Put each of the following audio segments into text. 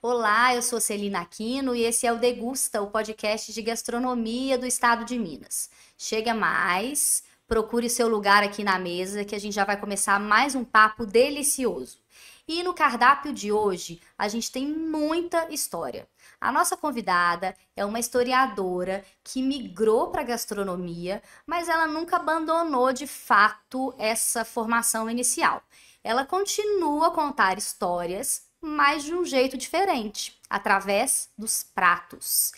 Olá, eu sou Celina Aquino e esse é o Degusta, o podcast de gastronomia do estado de Minas. Chega mais, procure seu lugar aqui na mesa que a gente já vai começar mais um papo delicioso. E no cardápio de hoje, a gente tem muita história. A nossa convidada é uma historiadora que migrou para a gastronomia, mas ela nunca abandonou de fato essa formação inicial. Ela continua a contar histórias, mas de um jeito diferente, através dos pratos.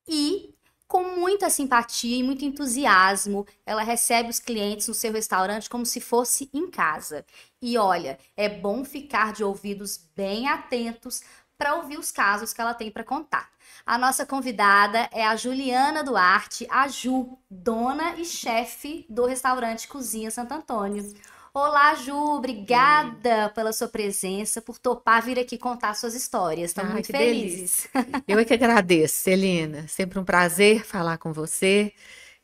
E com muita simpatia e muito entusiasmo, ela recebe os clientes no seu restaurante como se fosse em casa. E olha, é bom ficar de ouvidos bem atentos para ouvir os casos que ela tem para contar. A nossa convidada é a Juliana Duarte, a Ju, dona e chefe do restaurante Cozinha Santo Antônio. Olá, Ju, Oi. obrigada pela sua presença, por topar vir aqui contar suas histórias. Estamos Ai, muito que delícia. felizes. Eu é que agradeço, Celina. Sempre um prazer falar com você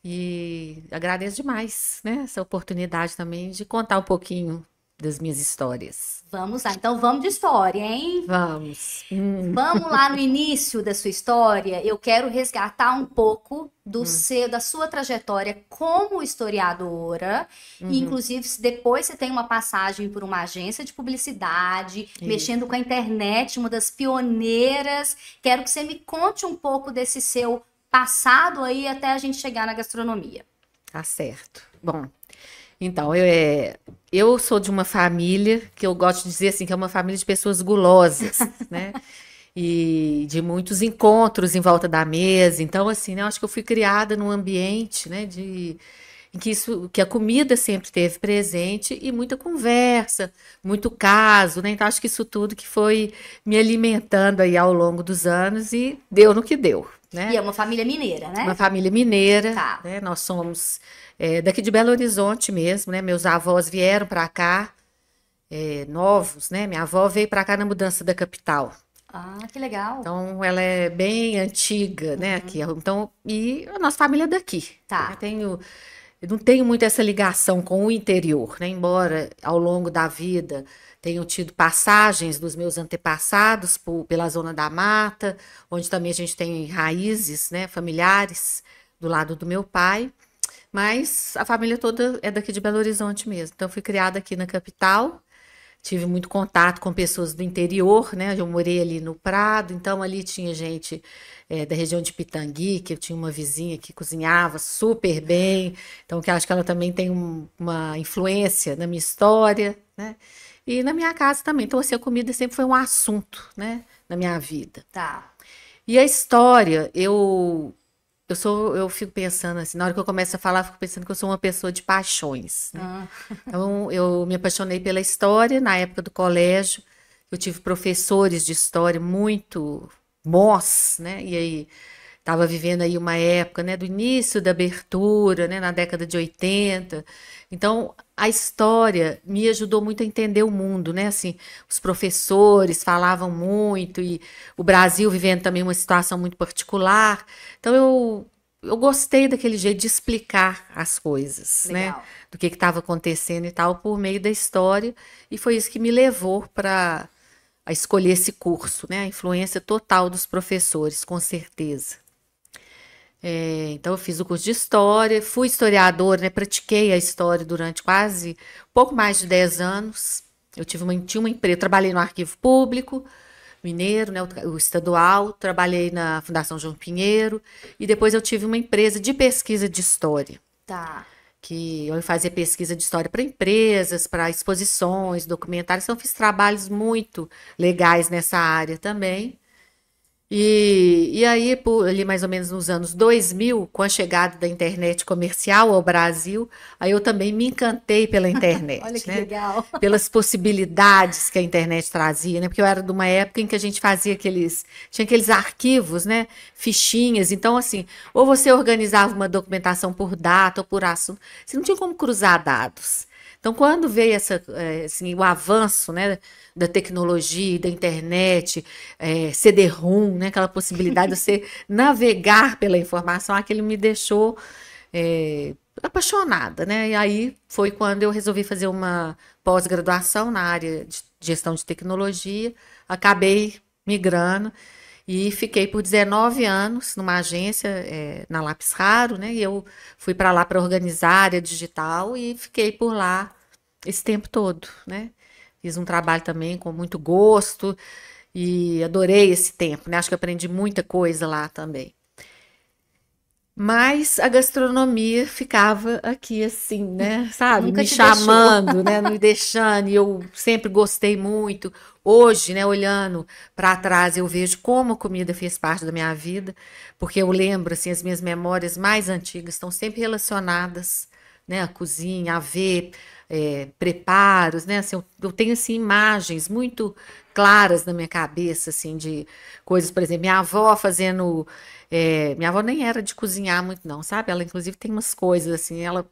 e agradeço demais, né, essa oportunidade também de contar um pouquinho das minhas histórias. Vamos lá, então vamos de história, hein? Vamos. Vamos lá no início da sua história. Eu quero resgatar um pouco Hum, da sua trajetória como historiadora. E, uhum, inclusive, se depois você tem uma passagem por uma agência de publicidade, mexendo isso, com a internet, uma das pioneiras. Quero que você me conte um pouco desse seu passado aí até a gente chegar na gastronomia. tá certo. Bom, então, eu sou de uma família que eu gosto de dizer assim, que é uma família de pessoas gulosas, né? E de muitos encontros em volta da mesa. Então, assim, né, eu acho que eu fui criada num ambiente, né, em que isso, que a comida sempre teve presente e muita conversa, muito caso, né? Então, acho que isso tudo que foi me alimentando aí ao longo dos anos e deu no que deu, E né? é uma família mineira, Uma né? família mineira, Tá. né? Nós somos daqui de Belo Horizonte mesmo, né? Meus avós vieram para cá, novos, né? Minha avó veio para cá na mudança da capital. Ah, que legal. Então, ela é bem antiga, né, aqui. Uhum. Então, e a nossa família é daqui. Né? Tá. Eu não tenho muito essa ligação com o interior, né? Embora ao longo da vida tenham tido passagens dos meus antepassados pela zona da mata, onde também a gente tem raízes, né, familiares do lado do meu pai. Mas a família toda é daqui de Belo Horizonte mesmo. Então, fui criada aqui na capital. Tive muito contato com pessoas do interior, né? Eu morei ali no Prado, então ali tinha gente da região de Pitangui, que eu tinha uma vizinha que cozinhava super bem, então que acho que ela também tem uma influência na minha história, né? E na minha casa também. Então, assim, a comida sempre foi um assunto, né, na minha vida. Tá. E a história, eu fico pensando assim, na hora que eu começo a falar, eu fico pensando que eu sou uma pessoa de paixões, né? Ah, Então, eu me apaixonei pela história na época do colégio. Eu tive professores de história muito bons, né? E aí estava vivendo aí uma época, né, do início da abertura, né, na década de 80. Então, a história me ajudou muito a entender o mundo, né? Assim, os professores falavam muito e o Brasil vivendo também uma situação muito particular. Então, eu gostei daquele jeito de explicar as coisas, né? legal. Do que estava acontecendo e tal, por meio da história. E foi isso que me levou para a escolher esse curso, né? A influência total dos professores, com certeza. Então, eu fiz o curso de História, fui historiadora, né? Pratiquei a História durante quase pouco mais de 10 anos. Tinha uma empresa, trabalhei no Arquivo Público Mineiro, né? O estadual, trabalhei na Fundação João Pinheiro e depois eu tive uma empresa de pesquisa de História, Tá. que eu fazia pesquisa de História para empresas, para exposições, documentários, então eu fiz trabalhos muito legais nessa área também. E aí, ali mais ou menos nos anos 2000, com a chegada da internet comercial ao Brasil, aí eu também me encantei pela Olha internet, que né? legal. Pelas possibilidades que a internet trazia, né? Porque eu era de uma época em que a gente tinha aqueles arquivos, né? Fichinhas. Então, assim, ou você organizava uma documentação por data ou por assunto, você não tinha como cruzar dados. Então, quando veio assim, o avanço, né, da tecnologia, da internet, CD-ROM, né, aquela possibilidade de você navegar pela informação, aquele me deixou apaixonada, né? E aí foi quando eu resolvi fazer uma pós-graduação na área de gestão de tecnologia. Acabei migrando. E fiquei por 19 anos numa agência, na Lápis Raro, né? E eu fui para lá para organizar a área digital e fiquei por lá esse tempo todo, né? Fiz um trabalho também com muito gosto e adorei esse tempo, né? Acho que aprendi muita coisa lá também. Mas a gastronomia ficava aqui assim, né? Sabe? Nunca Me te deixou. chamando, né? Me deixando. E eu sempre gostei muito. Hoje, né? Olhando para trás, eu vejo como a comida fez parte da minha vida, porque eu lembro, assim, as minhas memórias mais antigas estão sempre relacionadas, né? À cozinha, a ver preparos, né? Assim, eu tenho assim imagens muito claras na minha cabeça, assim, de coisas, por exemplo, minha avó fazendo minha avó nem era de cozinhar muito, não, sabe? Ela, inclusive, tem umas coisas assim, ela,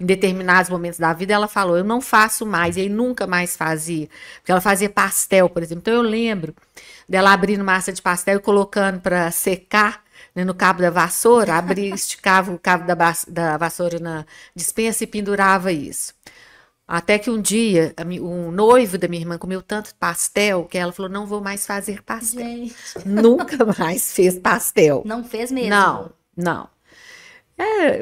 em determinados momentos da vida, ela falou, eu não faço mais, e aí nunca mais fazia. Porque ela fazia pastel, por exemplo. Então, eu lembro dela abrindo massa de pastel e colocando para secar, né, no cabo da vassoura, abria, esticava o cabo da vassoura na despensa e pendurava isso. Até que um dia, um noivo da minha irmã comeu tanto pastel que ela falou: não vou mais fazer pastel. Gente, Nunca mais fez pastel. não fez mesmo. Não, não.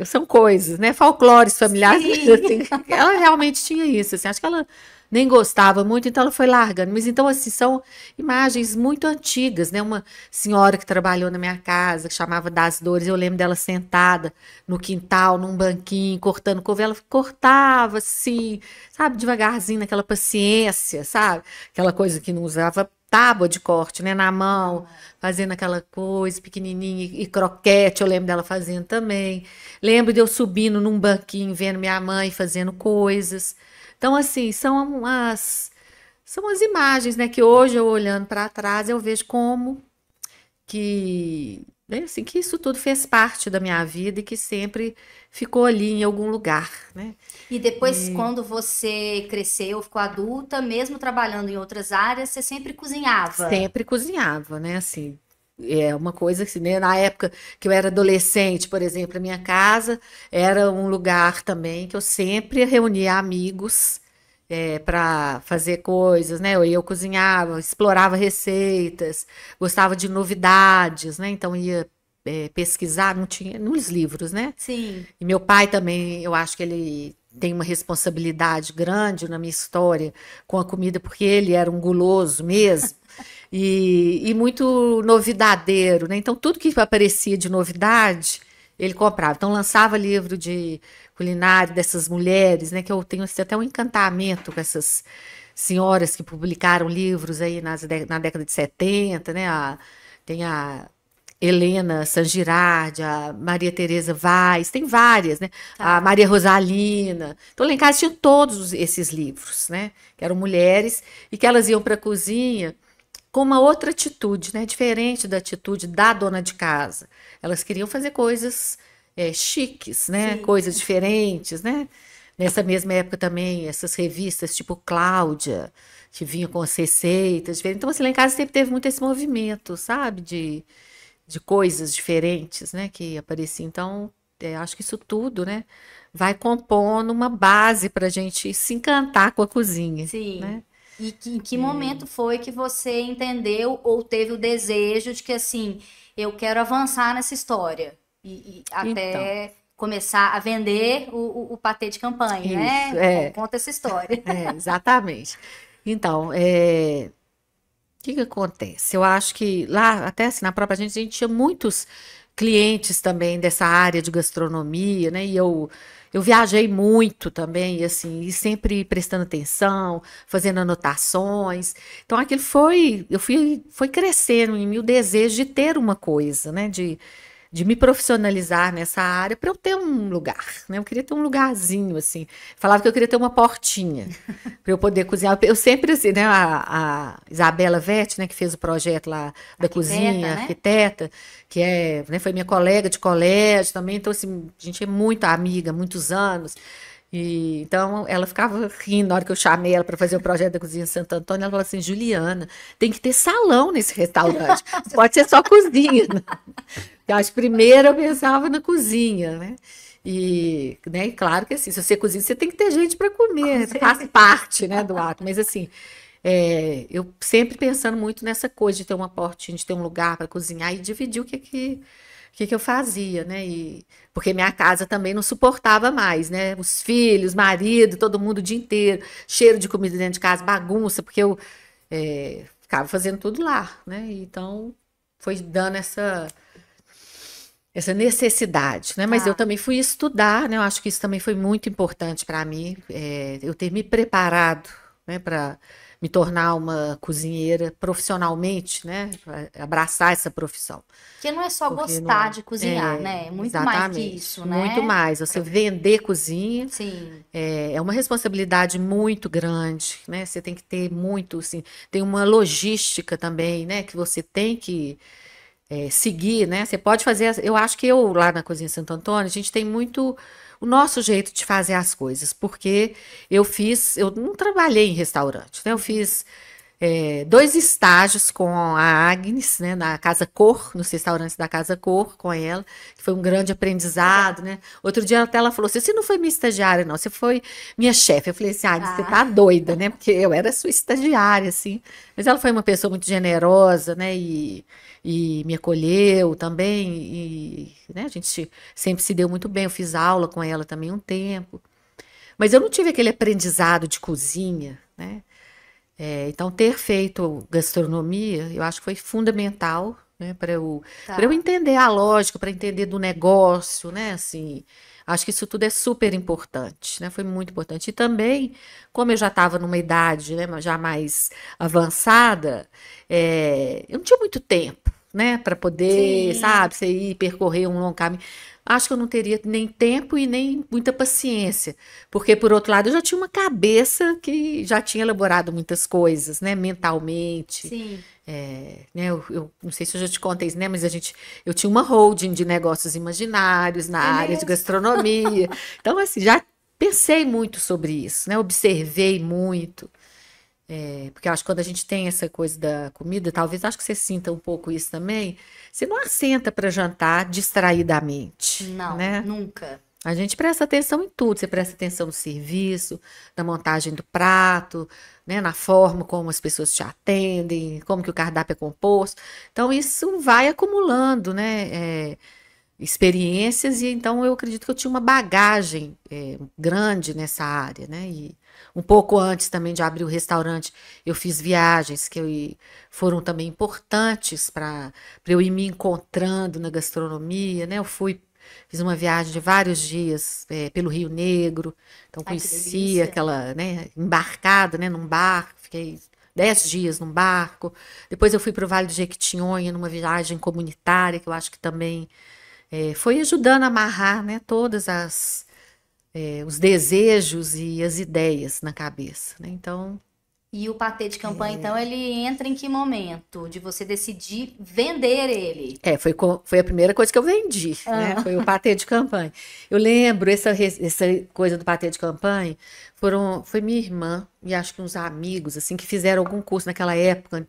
São coisas, né? Folclores familiares, mas, Sim. assim, ela realmente tinha isso, assim, acho que ela nem gostava muito, então ela foi largando. Mas então, assim, são imagens muito antigas, né? Uma senhora que trabalhou na minha casa, que chamava Das Dores, eu lembro dela sentada no quintal, num banquinho, cortando couve, ela cortava, assim, sabe, devagarzinho, naquela paciência, sabe? Aquela coisa que não usava tábua de corte, né, na mão, fazendo aquela coisa pequenininha e croquete, eu lembro dela fazendo também. Lembro de eu subindo num banquinho, vendo minha mãe fazendo coisas. Então, assim, são as imagens, né, que hoje eu olhando para trás eu vejo como que, né, assim, que isso tudo fez parte da minha vida e que sempre ficou ali em algum lugar, né? E depois, quando você cresceu, ficou adulta, mesmo trabalhando em outras áreas, você sempre cozinhava. Sempre cozinhava, né? Assim, é uma coisa assim, né? Na época que eu era adolescente, por exemplo, a minha casa era um lugar também que eu sempre reunia amigos para fazer coisas, né? Eu cozinhava, explorava receitas, gostava de novidades, né? Então ia pesquisar, não tinha nos livros, né? Sim. E meu pai também, eu acho que ele tem uma responsabilidade grande na minha história com a comida, porque ele era um guloso mesmo e muito novidadeiro, né? Então, tudo que aparecia de novidade, ele comprava. Então, lançava livro de culinária dessas mulheres, né? Que eu tenho assim, até um encantamento com essas senhoras que publicaram livros aí na década de 70, né? Tem a Helena San Girardi, a Maria Tereza Vaz, tem várias, né? A Tá. Maria Rosalina. Então, lá em casa tinha todos esses livros, né? Que eram mulheres e que elas iam para a cozinha com uma outra atitude, né? Diferente da atitude da dona de casa. Elas queriam fazer coisas chiques, né? Sim. Coisas diferentes, né? Nessa mesma época também, essas revistas tipo Cláudia, que vinham com as receitas diferentes. Então, assim, lá em casa sempre teve muito esse movimento, sabe? De coisas diferentes, né, que apareciam. Então, acho que isso tudo, né, vai compondo uma base para a gente se encantar com a cozinha, Sim. né? E em que momento foi que você entendeu ou teve o desejo de que assim, eu quero avançar nessa história e Então, até começar a vender o patê de campanha, isso, né? Conta essa história. exatamente. Então, o que que acontece? Eu acho que lá, até assim, na própria gente, a gente tinha muitos clientes também dessa área de gastronomia, né? E eu viajei muito também, e assim, e sempre prestando atenção, fazendo anotações. Então, aquilo foi crescendo em mim o desejo de ter uma coisa, né? De me profissionalizar nessa área para eu ter um lugar, né? Eu queria ter um lugarzinho, assim. Falava que eu queria ter uma portinha para eu poder cozinhar. Eu sempre, assim, né? A Isabela Vete, né? Que fez o projeto lá da Arquiteta, cozinha, né? arquiteta, que né, foi minha colega de colégio também. Então, assim, a gente é muito amiga, muitos anos. E, então, ela ficava rindo na hora que eu chamei ela para fazer o projeto da Cozinha Santo Antônio. Ela falou assim: Juliana, tem que ter salão nesse restaurante. Não pode ser só cozinha. Eu acho que primeiro eu pensava na cozinha, né? E, claro que assim, se você cozinha, você tem que ter gente para comer, faz parte, né, do ato. Mas assim, eu sempre pensando muito nessa coisa de ter uma portinha, de ter um lugar para cozinhar e dividir o que eu fazia, né? Porque minha casa também não suportava mais, né? Os filhos, marido, todo mundo o dia inteiro, cheiro de comida dentro de casa, bagunça, porque eu ficava fazendo tudo lá, né? Então foi dando essa necessidade, né? Mas eu Tá. também fui estudar, né? Eu acho que isso também foi muito importante para mim, eu ter me preparado, né, para me tornar uma cozinheira profissionalmente, né? Pra abraçar essa profissão. Porque não é só Porque gostar não. de cozinhar, né? É muito mais que Exatamente. isso, Muito né? mais. Você vender cozinha Sim, é uma responsabilidade muito grande, né? Você tem que ter muito, assim, tem uma logística também, né? Que você tem que seguir, né? Você pode fazer. Eu acho que eu, lá na Cozinha Santo Antônio, a gente tem muito o nosso jeito de fazer as coisas, porque eu não trabalhei em restaurante, né? Eu fiz 2 estágios com a Agnes, né, na Casa Cor, nos restaurantes da Casa Cor, com ela, que foi um grande aprendizado, legal. né? Outro dia até ela falou assim: você não foi minha estagiária, não, você foi minha chefe. Eu falei assim: Agnes, você Ah, tá doida, né? Porque eu era sua estagiária, assim. Mas ela foi uma pessoa muito generosa, né? E me acolheu também, e né, a gente sempre se deu muito bem. Eu fiz aula com ela também um tempo. Mas eu não tive aquele aprendizado de cozinha, né? Então, ter feito gastronomia, eu acho que foi fundamental, né, para eu tá. entender a lógica, para entender do negócio, né, assim, acho que isso tudo é super importante, né, foi muito importante. E também, como eu já estava numa idade, né, já mais avançada, eu não tinha muito tempo, né, para poder, Sim, sabe, você ir percorrer um longo caminho. Acho que eu não teria nem tempo e nem muita paciência. Porque, por outro lado, eu já tinha uma cabeça que já tinha elaborado muitas coisas, né, mentalmente. sim. Né, eu não sei se eu já te contei isso, né, mas eu tinha uma holding de negócios imaginários na É área de mesmo? gastronomia. Então, assim, já pensei muito sobre isso, né, observei muito. Porque eu acho que quando a gente tem essa coisa da comida, talvez acho que você sinta um pouco isso também. Você não assenta para jantar distraidamente, Não, né? nunca. A gente presta atenção em tudo. Você presta atenção no serviço, na montagem do prato, né, na forma como as pessoas te atendem, como que o cardápio é composto. Então, isso vai acumulando, né, experiências, e então eu acredito que eu tinha uma bagagem grande nessa área, né? E um pouco antes também de abrir o restaurante, eu fiz viagens foram também importantes para eu ir me encontrando na gastronomia, né? Fiz uma viagem de vários dias pelo Rio Negro, então Ai, que conheci delícia. aquela, né, embarcada, né, num barco, fiquei 10 dias num barco. Depois eu fui para o Vale do Jequitinhonha numa viagem comunitária, que eu acho que também foi ajudando a amarrar, né, os desejos e as ideias na cabeça, né? Então, E o patê de campanha, então, ele entra em que momento de você decidir vender ele? foi a primeira coisa que eu vendi, né? Ah, Foi o patê de campanha. Eu lembro essa coisa do patê de campanha, foi minha irmã e acho que uns amigos, assim, que fizeram algum curso naquela época,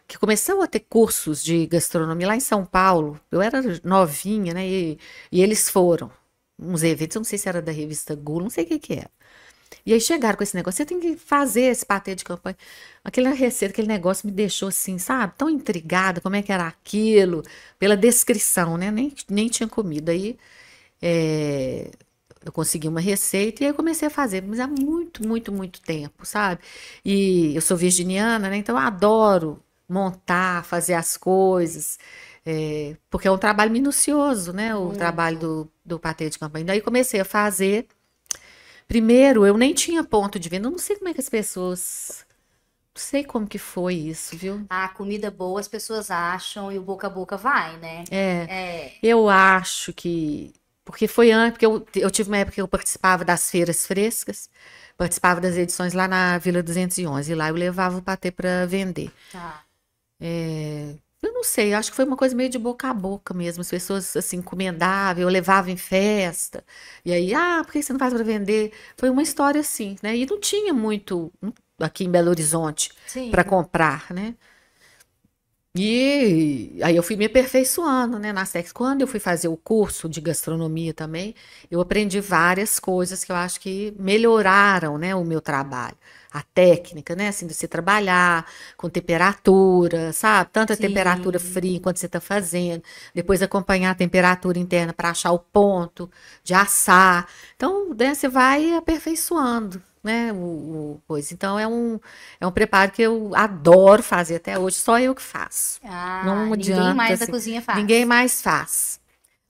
que começou a ter cursos de gastronomia lá em São Paulo. Eu era novinha, né? E eles foram. Uns eventos, eu não sei se era da revista Gula, não sei o que que era. E aí chegaram com esse negócio, você tem que fazer esse patê de campanha. Aquela receita, aquele negócio me deixou assim, sabe? Tão intrigada, como é que era aquilo, pela descrição, né? Nem tinha comido. Aí eu consegui uma receita e aí eu comecei a fazer, mas há muito, muito, muito tempo, sabe? E eu sou virginiana, né? Então eu adoro montar, fazer as coisas, porque é um trabalho minucioso, né? O trabalho muito. do patê de campanha. Daí comecei a fazer. Primeiro, eu nem tinha ponto de venda. Eu não sei como é que as pessoas. Não sei como que foi isso, viu? A comida boa as pessoas acham e o boca a boca vai, né? É. Eu acho que. Porque foi antes, porque eu tive uma época que eu participava das feiras frescas, participava das edições lá na Vila 211, e lá eu levava o patê para vender. Tá. Eu não sei, acho que foi uma coisa meio de boca a boca mesmo. As pessoas assim encomendavam, eu levava em festa. E aí, por que você não faz para vender? Foi uma história assim, né? E não tinha muito aqui em Belo Horizonte para Sim. comprar, né? E aí eu fui me aperfeiçoando, né, nas técnicas. Quando eu fui fazer o curso de gastronomia também, eu aprendi várias coisas que eu acho que melhoraram, né, o meu trabalho. A técnica, né, assim, de você trabalhar com temperatura, sabe? Tanto a temperatura Sim. fria enquanto você está fazendo, depois acompanhar a temperatura interna para achar o ponto de assar. Então, né, você vai aperfeiçoando, né, o coisa. Então, é um preparo que eu adoro fazer até hoje, só eu que faço. Ah, Não ninguém adianta, mais da assim, cozinha ninguém faz. mais faz.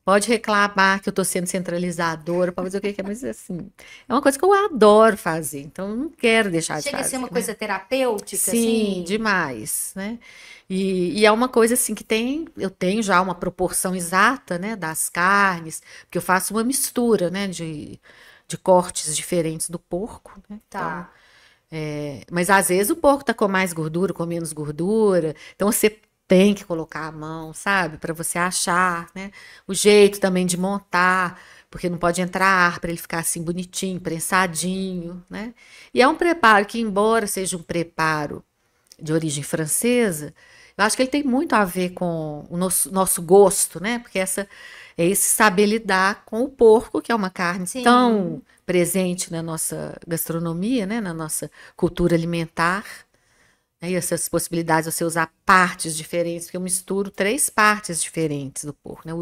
Pode reclamar que eu tô sendo centralizadora, pode fazer o que quer, mas assim, é uma coisa que eu adoro fazer, então eu não quero deixar de Chega a ser uma fazer, né? coisa terapêutica, Sim, assim? demais, né? E é uma coisa assim que eu tenho já uma proporção exata, né, das carnes, porque eu faço uma mistura, né, de cortes diferentes do porco, né? Então, Tá. mas às vezes o porco tá com mais gordura, com menos gordura. Então você tem que colocar a mão, sabe? Para você achar, né? O jeito também de montar, porque não pode entrar ar para ele ficar assim bonitinho, prensadinho, né? E é um preparo que, embora seja um preparo de origem francesa, eu acho que ele tem muito a ver com o nosso gosto, né? Porque é esse saber lidar com o porco, que é uma carne tão Sim. presente na nossa gastronomia, né? Na nossa cultura alimentar. Né? E essas possibilidades de você usar partes diferentes, porque eu misturo três partes diferentes do porco, né?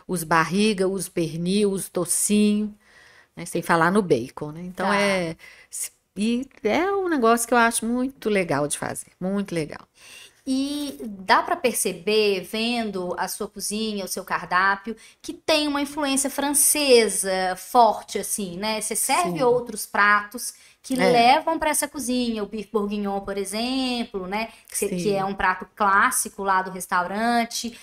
Os barriga, os pernil, os tocinho, né? Sem falar no bacon, né? Então Tá. e é um negócio que eu acho muito legal de fazer, muito legal. E dá para perceber, vendo a sua cozinha, o seu cardápio, que tem uma influência francesa forte, assim, né? Você serve Sim, outros pratos que é, levam para essa cozinha, o bife bourguignon, por exemplo, né? Que é sim. um prato clássico lá do restaurante.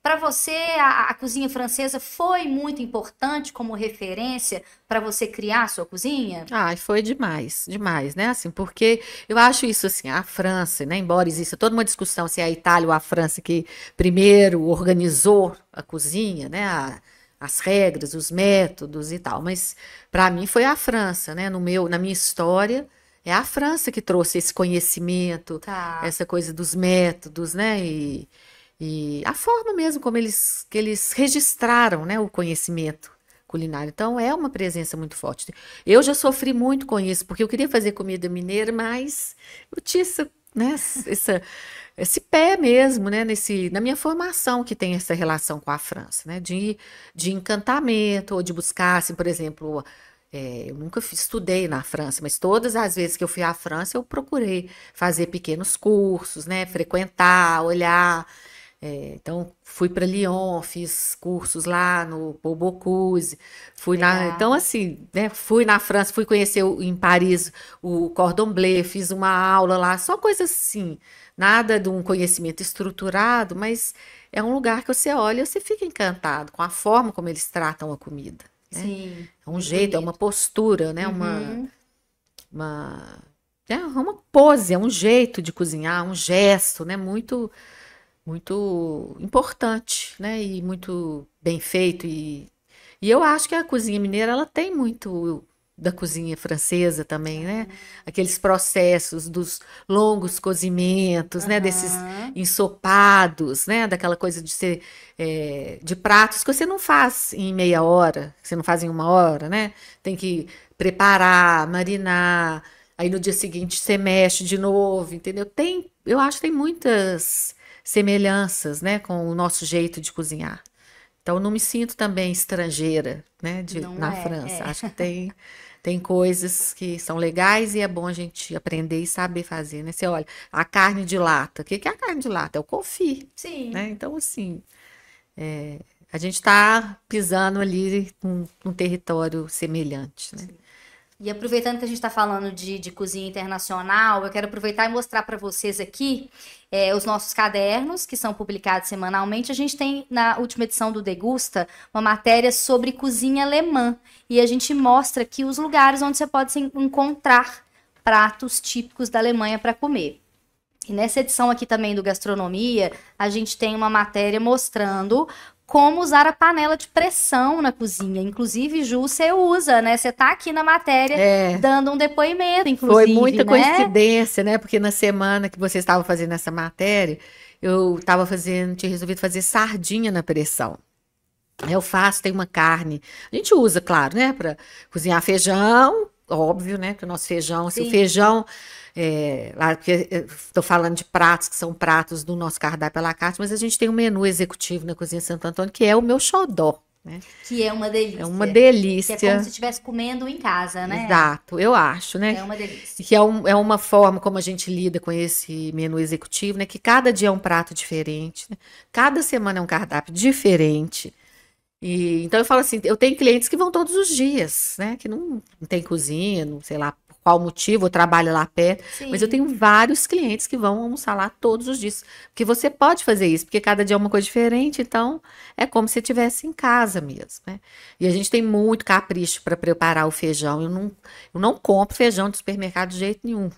Para você, a cozinha francesa foi muito importante como referência para você criar a sua cozinha? Ai, foi demais, demais, né? Assim, porque eu acho isso assim, a França, né? Embora exista toda uma discussão se é a Itália ou a França que primeiro organizou a cozinha, né? As regras, os métodos e tal, mas para mim foi a França, né? Na minha história, é a França que trouxe esse conhecimento, Tá. essa coisa dos métodos, né? E a forma mesmo como que eles registraram, né, o conhecimento culinário. Então, é uma presença muito forte. Eu já sofri muito com isso, porque eu queria fazer comida mineira, mas eu tinha né, esse pé mesmo, né, na minha formação que tem essa relação com a França, né, de encantamento, ou de buscar, assim, por exemplo, eu nunca estudei na França, mas todas as vezes que eu fui à França, eu procurei fazer pequenos cursos, né, frequentar, olhar. Então, fui para Lyon, fiz cursos lá no Paul Bocuse, então Legal. assim, né, fui na França, fui conhecer em Paris o Cordon Bleu, fiz uma aula lá, só coisas assim, nada de um conhecimento estruturado, mas é um lugar que você olha e você fica encantado com a forma como eles tratam a comida, né? Sim, É um muito jeito, é uma bonito. postura, né? Uhum. Uma, uma pose, é um jeito de cozinhar, um gesto, né? Muito importante, né? E muito bem feito. E eu acho que a cozinha mineira ela tem muito da cozinha francesa também, né? Aqueles processos dos longos cozimentos, né? Desses Aham. ensopados, né? Daquela coisa de ser de pratos que você não faz em meia hora, que você não faz em uma hora, né? Tem que preparar, marinar. Aí no dia seguinte você mexe de novo, entendeu? Eu acho que tem muitas semelhanças, né, com o nosso jeito de cozinhar. Então, não me sinto também estrangeira, né, Não na é, França. é. Acho que tem coisas que são legais e é bom a gente aprender e saber fazer, né? Você olha, a carne de lata. O que que é a carne de lata? É o confit, né? Sim. Então, assim, a gente está pisando ali num território semelhante, né? E aproveitando que a gente está falando de cozinha internacional, eu quero aproveitar e mostrar para vocês aqui os nossos cadernos, que são publicados semanalmente. A gente tem, na última edição do Degusta, uma matéria sobre cozinha alemã. E a gente mostra aqui os lugares onde você pode encontrar pratos típicos da Alemanha para comer. E nessa edição aqui também do Gastronomia, a gente tem uma matéria mostrando como usar a panela de pressão na cozinha. Inclusive, Ju, você usa, né? Você tá aqui na matéria É, dando um depoimento, foi inclusive, muita né? coincidência, né? Porque na semana que você estava fazendo essa matéria, eu tinha resolvido fazer sardinha na pressão. Eu faço, tem uma carne. A gente usa, claro, né, para cozinhar feijão, óbvio, né, que o nosso feijão, se o Sim. feijão, lá, porque estou falando de pratos que são pratos do nosso cardápio à la carte, mas a gente tem um menu executivo na Cozinha Santo Antônio, que é o meu xodó, né? Que é uma É uma delícia. Que é como se delícia. estivesse comendo em casa, né? Exato, eu acho, né? É uma delícia. Que é uma forma como a gente lida com esse menu executivo, né? Que cada dia é um prato diferente, né? Cada semana é um cardápio diferente. E então eu falo assim, eu tenho clientes que vão todos os dias, né? Que não tem cozinha, não sei lá por qual motivo, eu trabalho lá perto, mas eu Sim. tenho vários clientes que vão almoçar lá todos os dias. Porque você pode fazer isso, porque cada dia é uma coisa diferente, então é como se estivesse em casa mesmo, né? E a gente tem muito capricho para preparar o feijão. Eu não compro feijão de supermercado de jeito nenhum,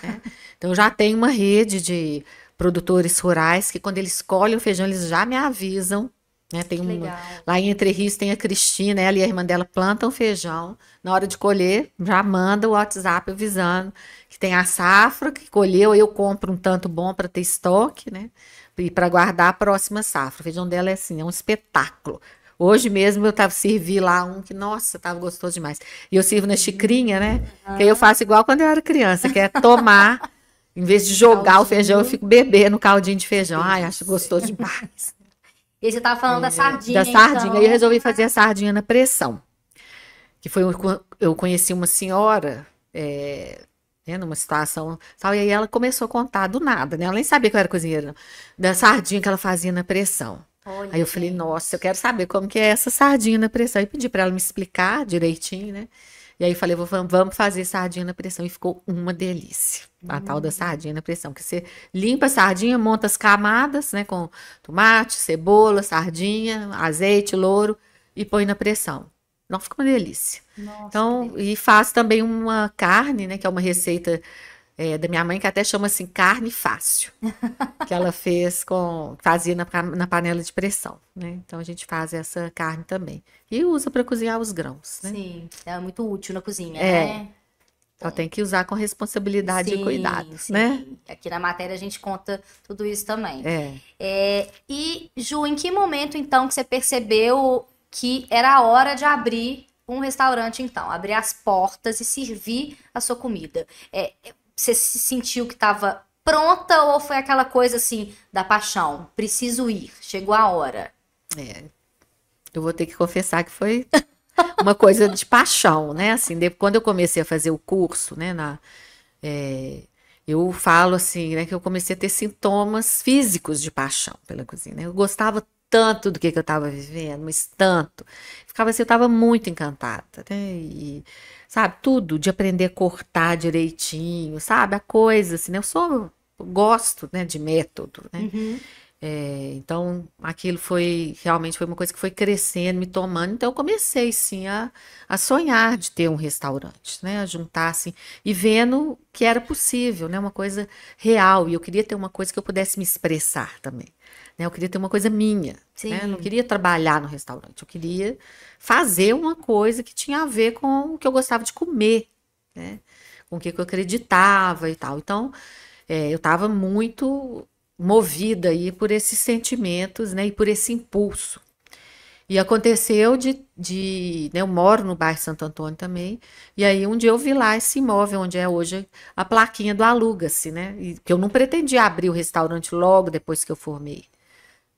né? Então eu já tenho uma rede de produtores rurais que quando eles escolhem o feijão, eles já me avisam, né? Que legal. Lá em Entre Rios tem a Cristina, ela e a irmã dela plantam feijão. Na hora de colher, já manda o WhatsApp avisando que tem a safra que colheu. Eu compro um tanto bom para ter estoque, né? E para guardar a próxima safra. O feijão dela é assim, é um espetáculo. Hoje mesmo eu tava servi lá um que, nossa, tava gostoso demais. E eu sirvo na xicrinha, né? Que aí eu faço igual quando eu era criança, que é tomar, em vez de jogar o feijão, eu Caldinho. fico bebendo caldinho de feijão. Ai, acho Delícia. gostoso demais. E você tava falando da Da sardinha, sardinha. Aí eu então. resolvi fazer a sardinha na pressão. Que foi eu conheci uma senhora, né, numa situação, tal, e aí ela começou a contar do nada, né? Ela nem sabia que eu era cozinheira, não, da sardinha que ela fazia na pressão. Aí Olha, eu falei, gente. nossa, eu quero saber como que é essa sardinha na pressão. E pedi para ela me explicar direitinho, né? E aí falei, vamos fazer sardinha na pressão. E ficou uma delícia. A tal da sardinha na pressão. Que você limpa a sardinha, monta as camadas, né? Com tomate, cebola, sardinha, azeite, louro e põe na pressão. Não, fica uma delícia. Nossa, que Então, e delícia. faço também uma carne, né? Que é uma receita da minha mãe, que até chama assim carne fácil. Que ela fazia na panela de pressão, né? Então a gente faz essa carne também. E usa para cozinhar os grãos, né? Sim, é muito útil na cozinha, É, né? só tem que usar com responsabilidade e cuidado, Sim, né? sim. Aqui na matéria a gente conta tudo isso também. É. E, Ju, em que momento então que você percebeu que era a hora de abrir um restaurante, então? Abrir as portas e servir a sua comida? Você se sentiu que estava pronta ou foi aquela coisa assim da paixão? Preciso ir, chegou a hora. Eu vou ter que confessar que foi uma coisa de paixão, né? Assim, quando eu comecei a fazer o curso, né, é, eu falo assim, né, que eu comecei a ter sintomas físicos de paixão pela cozinha, né? Eu gostava tanto do que eu estava vivendo, mas tanto. Ficava assim, eu estava muito encantada, né? E, sabe, tudo, de aprender a cortar direitinho, sabe? A coisa, assim, né? Eu gosto, né, de método, né? Uhum. Então, aquilo realmente foi uma coisa que foi crescendo, me tomando. Então, eu comecei, sim, a sonhar de ter um restaurante, né? A juntar, assim, e vendo que era possível, né? Uma coisa real. E eu queria ter uma coisa que eu pudesse me expressar também, né? Eu queria ter uma coisa minha, né? Eu não Sim, queria trabalhar no restaurante. Eu queria fazer uma coisa que tinha a ver com o que eu gostava de comer, né? Com o que eu acreditava e tal. Então, eu estava muito movida aí por esses sentimentos, né, e por esse impulso. E aconteceu né, eu moro no bairro Santo Antônio também, e aí um dia eu vi lá esse imóvel onde é hoje a plaquinha do aluga-se, né, e que eu não pretendia abrir o restaurante logo depois que eu formei,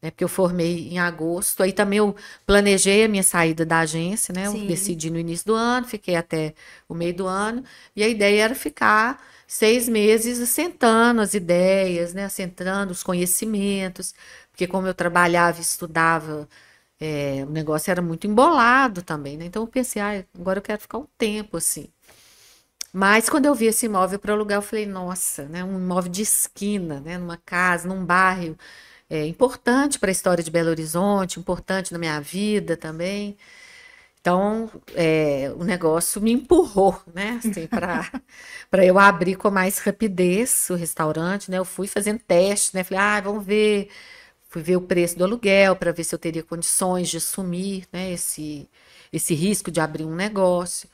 né, porque eu formei em agosto, aí também eu planejei a minha saída da agência, né, eu sim. decidi no início do ano, fiquei até o meio do ano, e a ideia era ficar 6 meses assentando as ideias, né, assentando os conhecimentos, porque como eu trabalhava e estudava, o negócio era muito embolado também, né, então eu pensei, agora eu quero ficar um tempo assim. Mas quando eu vi esse imóvel para alugar, eu falei, nossa, né, um imóvel de esquina, né, numa casa, num bairro importante para a história de Belo Horizonte, importante na minha vida também. Então, o negócio me empurrou, né, assim, para eu abrir com mais rapidez o restaurante, né? Eu fui fazendo teste, né? Falei, vamos ver. Fui ver o preço do aluguel para ver se eu teria condições de assumir, né, esse risco de abrir um negócio.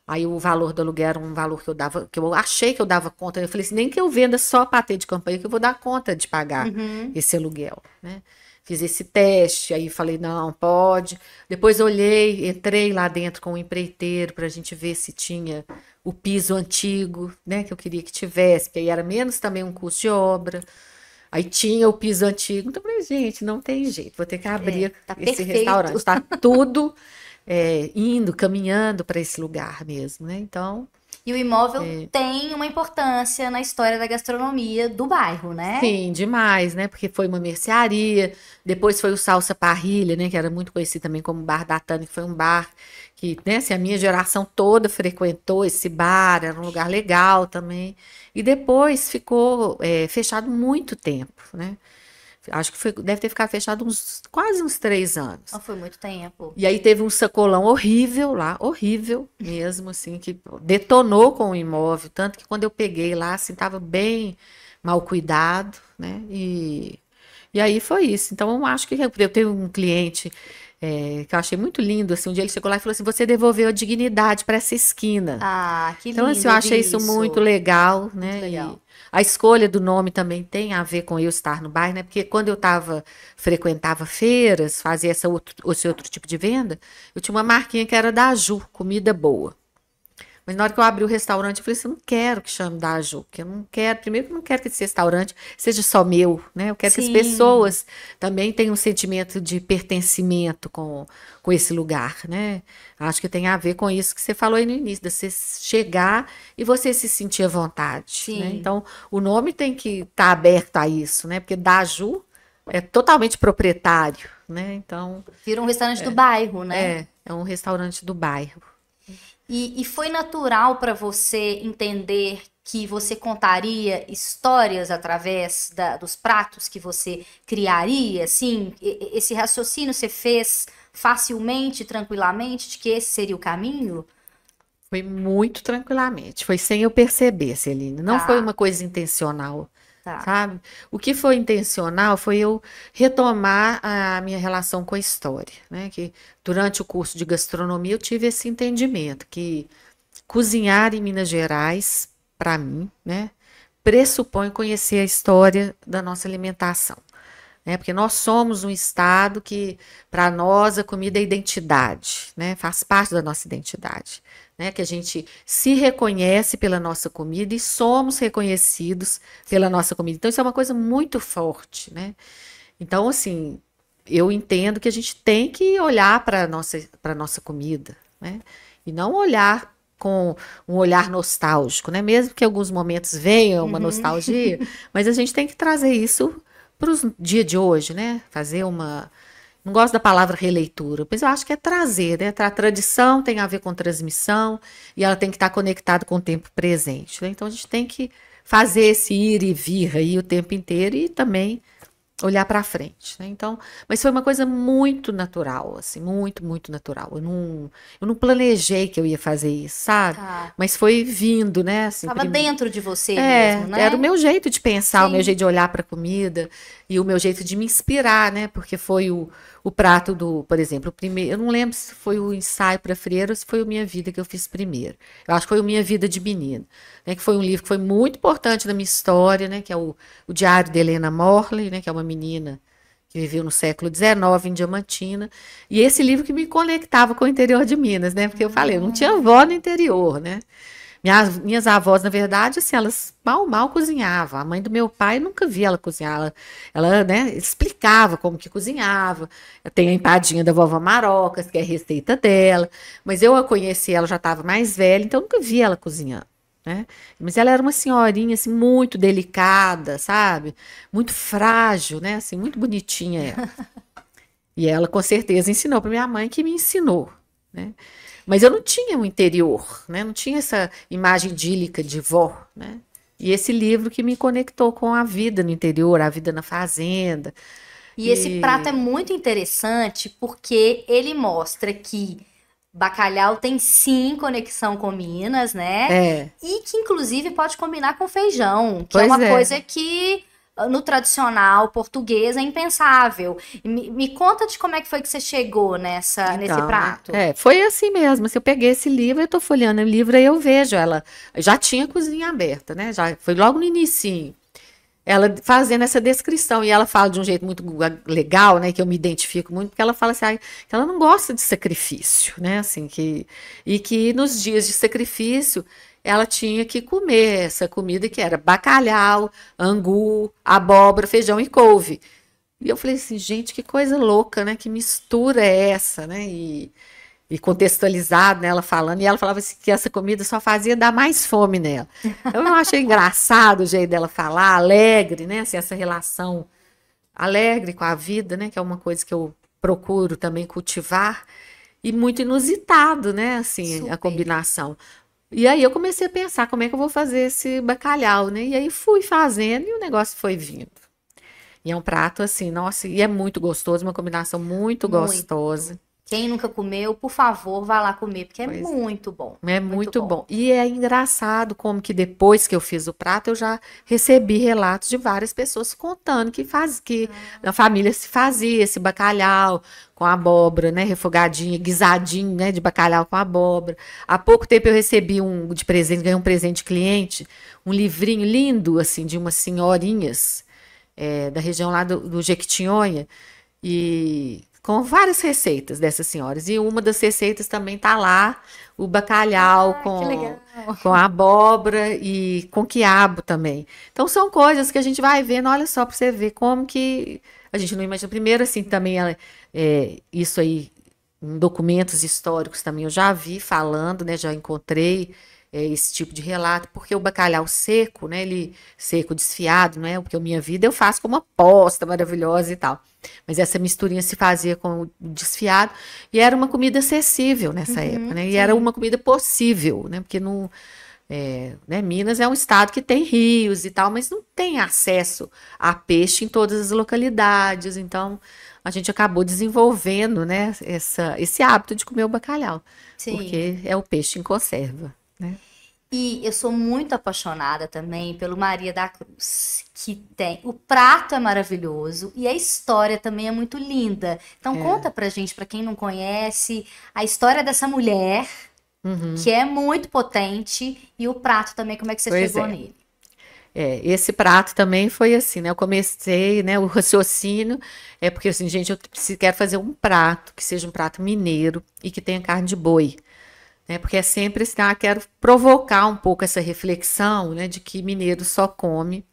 Aí o valor do aluguel era um valor que eu dava, que eu achei que eu dava conta. Eu falei assim, nem que eu venda só patê de campanha, que eu vou dar conta de pagar Uhum. esse aluguel, né? Fiz esse teste, aí falei, não, pode. Depois olhei, entrei lá dentro com o empreiteiro para a gente ver se tinha o piso antigo, né? Que eu queria que tivesse, porque aí era menos também um custo de obra. Aí tinha o piso antigo. Então, eu falei, gente, não tem jeito, vou ter que É, abrir tá esse perfeito. restaurante. Está tudo indo, caminhando para esse lugar mesmo, né? Então, E o imóvel tem uma importância na história da gastronomia do bairro, né? sim, demais, né? Porque foi uma mercearia, depois foi o Salsa Parrilha, né? Que era muito conhecido também como Bar da Tânia, que foi um bar que, né, assim, a minha geração toda frequentou esse bar, era um lugar legal também. E depois ficou fechado muito tempo, né? Acho que deve ter ficado fechado quase uns 3 anos. Não foi muito tempo. E aí teve um sacolão horrível lá, horrível mesmo, assim, que detonou com o imóvel, tanto que quando eu peguei lá, assim, tava bem mal cuidado, né? E aí foi isso. Então, eu acho que eu tenho um cliente que eu achei muito lindo, assim, um dia ele chegou lá e falou assim, você devolveu a dignidade para essa esquina. Ah, que Então, assim, lindo eu achei ouvir isso muito isso. legal, Muito né? E legal. a escolha do nome também tem a ver com eu estar no bairro, né? Porque quando eu frequentava feiras, fazia esse outro tipo de venda, eu tinha uma marquinha que era da Ju, comida boa. Mas na hora que eu abri o restaurante, eu falei assim, eu não quero que chame da Ju, porque eu não quero, primeiro que eu não quero que esse restaurante seja só meu, né? Eu quero que as Sim. pessoas também tenham um sentimento de pertencimento com esse lugar, né? Acho que tem a ver com isso que você falou aí no início, de você chegar e você se sentir à vontade, né? Sim. Então, o nome tem que estar aberto a isso, né? Porque da Ju é totalmente proprietário, né? Então, Vira um restaurante do bairro, né? é um restaurante do bairro. E foi natural para você entender que você contaria histórias através dos pratos que você criaria? Assim, esse raciocínio você fez facilmente, tranquilamente, de que esse seria o caminho? Foi muito tranquilamente, foi sem eu perceber, Celina. Não foi Tá, uma coisa intencional, tá. sabe? O que foi intencional foi eu retomar a minha relação com a história, né? Que durante o curso de gastronomia eu tive esse entendimento que cozinhar em Minas Gerais, para mim, né, pressupõe conhecer a história da nossa alimentação, né? Porque nós somos um estado que, para nós, a comida é identidade, né? Faz parte da nossa identidade, né? Que a gente se reconhece pela nossa comida e somos reconhecidos pela nossa comida. Então, isso é uma coisa muito forte, né? Então, assim, eu entendo que a gente tem que olhar para nossa comida, né? E não olhar com um olhar nostálgico, né? Mesmo que em alguns momentos venha uma Uhum. nostalgia, mas a gente tem que trazer isso para o dia de hoje, né? Fazer uma. Não gosto da palavra releitura, mas eu acho que é trazer, né? A tradição tem a ver com transmissão e ela tem que estar conectada com o tempo presente, né? Então a gente tem que fazer esse ir e vir aí o tempo inteiro e também olhar para frente, né? Então, mas foi uma coisa muito natural, assim, muito, muito natural. Eu não planejei que eu ia fazer isso, sabe? Tá. Mas foi vindo, né? Assim, Tava dentro de você mesmo, era o né? meu jeito de pensar, o meu Sim. jeito de olhar para a comida e o meu jeito de me inspirar, né? Porque foi o prato por exemplo, o primeiro, eu não lembro se foi o ensaio para freira ou se foi o Minha Vida que eu fiz primeiro. Eu acho que foi o Minha Vida de Menino, né? Que foi um livro que foi muito importante na minha história, né? Que é o Diário de Helena Morley, né? Que é uma menina que viveu no século XIX em Diamantina. E esse livro que me conectava com o interior de Minas, né? Porque eu falei, eu não tinha avó no interior, né? Minhas avós, na verdade, assim, elas mal cozinhavam. A mãe do meu pai nunca vi ela cozinhar. Ela, né, explicava como que cozinhava. Tem a empadinha da vovó Marocas, que é a receita dela. Mas eu a conheci, ela já estava mais velha, então eu nunca vi ela cozinhando, né? Mas ela era uma senhorinha, assim, muito delicada, sabe? Muito frágil, né? Assim, muito bonitinha ela. E ela, com certeza, ensinou para minha mãe, que me ensinou, né? Mas eu não tinha o interior, né? Não tinha essa imagem idílica de vó, né? E esse livro que me conectou com a vida no interior, a vida na fazenda. E esse prato é E muito interessante porque ele mostra que bacalhau tem sim conexão com Minas, né? é, E que inclusive pode combinar com feijão, que é pois uma é, coisa que no tradicional português é impensável. Me conta de como é que foi que você chegou nesse Então, prato. foi assim mesmo. Se eu peguei esse livro, eu tô folheando o livro e eu vejo ela. Já tinha cozinha aberta, né? Já foi logo no inicinho. Ela fazendo essa descrição, e ela fala de um jeito muito legal, né, que eu me identifico muito, porque ela fala assim, que ela não gosta de sacrifício, né, assim, e que nos dias de sacrifício ela tinha que comer essa comida que era bacalhau, angu, abóbora, feijão e couve. E eu falei assim, gente, que coisa louca, né, que mistura é essa, né, e contextualizado, né, ela falando, e ela falava assim, que essa comida só fazia dar mais fome nela. Eu não achei engraçado o jeito dela falar, alegre, né, assim, essa relação alegre com a vida, né, que é uma coisa que eu procuro também cultivar, e muito inusitado, né, assim, a Super. combinação. E aí eu comecei a pensar como é que eu vou fazer esse bacalhau, né, e aí fui fazendo e o negócio foi vindo. E é um prato assim, nossa, e é muito gostoso, uma combinação muito Muito. gostosa. Quem nunca comeu, por favor, vá lá comer, porque é Pois muito bom. é Muito muito bom. bom. E é engraçado como que depois que eu fiz o prato, eu já recebi relatos de várias pessoas contando que na família se fazia esse bacalhau com abóbora, né, refogadinho, guisadinho, né, de bacalhau com abóbora. Há pouco tempo eu recebi de presente, ganhei um presente de cliente, um livrinho lindo, assim, de umas senhorinhas da região lá do Jequitinhonha, e com várias receitas dessas senhoras. E uma das receitas também tá lá, o bacalhau Ah, que legal. com abóbora e com quiabo também. Então são coisas que a gente vai vendo, olha só para você ver como que a gente não imagina. Primeiro, assim, também isso aí, em documentos históricos também eu já vi falando, né? Já encontrei esse tipo de relato, porque o bacalhau seco, né? Ele seco, desfiado, não é? Porque a minha vida eu faço com uma posta maravilhosa e tal. Mas essa misturinha se fazia com o desfiado e era uma comida acessível nessa época, né? E era Sim. uma comida possível, né? Porque não, né? Minas é um estado que tem rios e tal, mas não tem acesso a peixe em todas as localidades. Então a gente acabou desenvolvendo, né? Esse hábito de comer o bacalhau, Sim. porque é o peixe em conserva, né? E eu sou muito apaixonada também pelo Maria da Cruz, que tem. O prato é maravilhoso e a história também é muito linda. Então conta pra gente, pra quem não conhece, a história dessa mulher, que é muito potente, e o prato também, como é que você Pois chegou é. nele? Esse prato também foi assim, né? Eu comecei, né? O raciocínio é porque assim, gente, eu quero fazer um prato que seja um prato mineiro e que tenha carne de boi, né? Porque é sempre assim, quero provocar um pouco essa reflexão, né? De que mineiro só come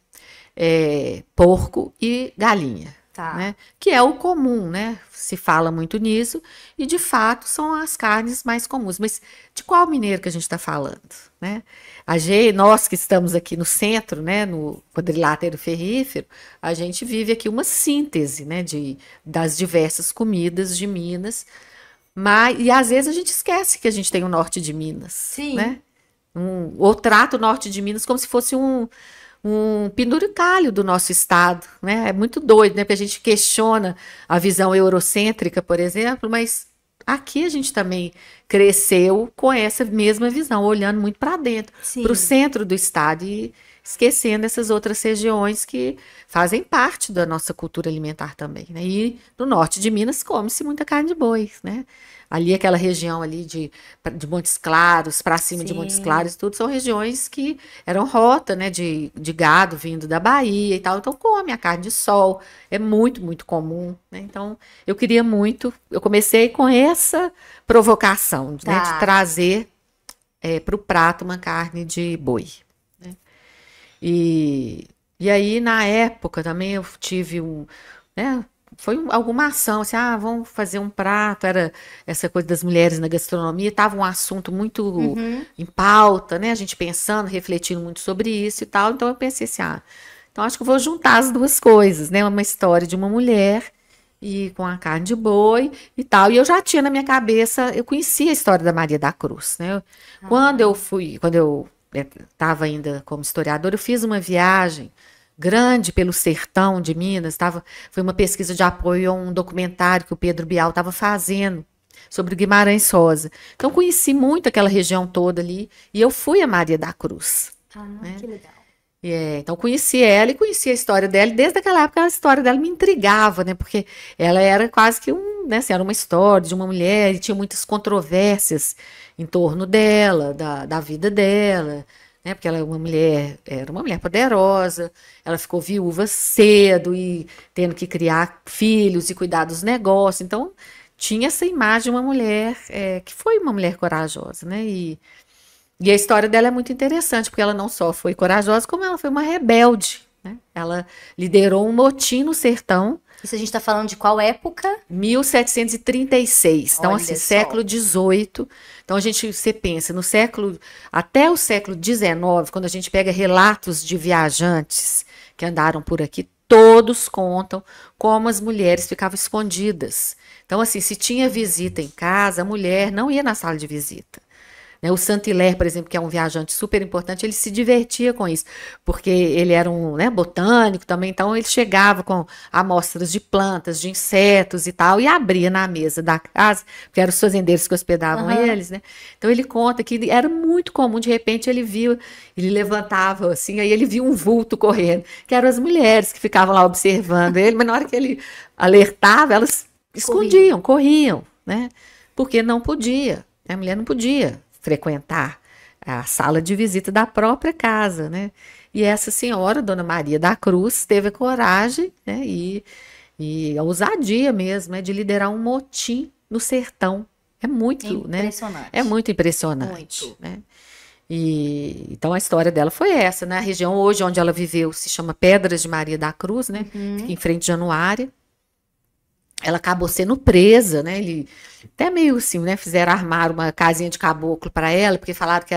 porco e galinha, Tá. né? Que é o comum, né? Se fala muito nisso e de fato são as carnes mais comuns. Mas de qual mineiro que a gente está falando, né? Nós que estamos aqui no centro, né? No quadrilátero ferrífero, a gente vive aqui uma síntese, né? Das diversas comidas de Minas. E às vezes a gente esquece que a gente tem o norte de Minas, Sim. né? Ou trata o norte de Minas como se fosse um penduricalho do nosso estado, né? É muito doido, né? Porque a gente questiona a visão eurocêntrica, por exemplo, mas aqui a gente também cresceu com essa mesma visão, olhando muito para dentro, para o Sim. centro do estado e esquecendo essas outras regiões que fazem parte da nossa cultura alimentar também, né? E no norte de Minas come-se muita carne de boi, né? Ali, aquela região ali de Montes Claros, para cima de Montes Sim. Claros, tudo são regiões que eram rota, né, de gado vindo da Bahia e tal. Então, come a carne de sol, é muito, muito comum, né? Então, eu comecei com essa provocação, né, de Tá. trazer para o prato uma carne de boi. E aí, na época, também eu tive né, alguma ação, assim, vamos fazer um prato, era essa coisa das mulheres na gastronomia, estava um assunto muito Uhum. em pauta, né, a gente pensando, refletindo muito sobre isso e tal, então eu pensei assim, então acho que eu vou juntar as duas coisas, né, uma história de uma mulher e com a carne de boi e tal, e eu já tinha na minha cabeça, eu conhecia a história da Maria da Cruz, né, quando eu estava ainda como historiadora, eu fiz uma viagem grande pelo sertão de Minas, foi uma pesquisa de apoio a um documentário que o Pedro Bial estava fazendo sobre Guimarães Rosa. Então conheci muito aquela região toda ali e eu fui a Maria da Cruz, né? Que legal. Então, conheci ela e conheci a história dela. E desde aquela época, a história dela me intrigava, né? Porque ela era quase que né? Assim, era uma história de uma mulher e tinha muitas controvérsias em torno dela, da vida dela, né? Porque ela era uma mulher poderosa. Ela ficou viúva cedo e tendo que criar filhos e cuidar dos negócios. Então, tinha essa imagem de uma mulher que foi uma mulher corajosa, né? E a história dela é muito interessante, porque ela não só foi corajosa, como ela foi uma rebelde, né? Ela liderou um motim no sertão, Isso a gente tá falando de qual época? 1736. Então, assim, Olha só. século XVIII. Então, você pensa, até o século XIX, quando a gente pega relatos de viajantes que andaram por aqui, todos contam como as mulheres ficavam escondidas. Então, assim, se tinha visita em casa, a mulher não ia na sala de visita. Né? O Saint-Hilaire, por exemplo, que é um viajante super importante, ele se divertia com isso, porque ele era um, né, botânico também, então ele chegava com amostras de plantas, de insetos e tal, e abria na mesa da casa, porque eram os fazendeiros que hospedavam Aham. eles, né? Então ele conta que era muito comum, de repente ele levantava assim, aí ele viu um vulto correndo, que eram as mulheres que ficavam lá observando ele, mas na hora que ele alertava, elas Corria. escondiam, corriam, né? Porque não podia, a mulher não podia frequentar a sala de visita da própria casa, né? E essa senhora, Dona Maria da Cruz, teve a coragem, né, e a ousadia mesmo, né, de liderar um motim no sertão. É muito, né? É Impressionante. muito impressionante, Muito. né? E então a história dela foi essa, né? A região hoje onde ela viveu se chama Pedras de Maria da Cruz, né? Fica Uhum. em frente a Januária. Ela acabou sendo presa, né? Ele até meio assim, né? Fizeram armar uma casinha de caboclo para ela, porque falaram que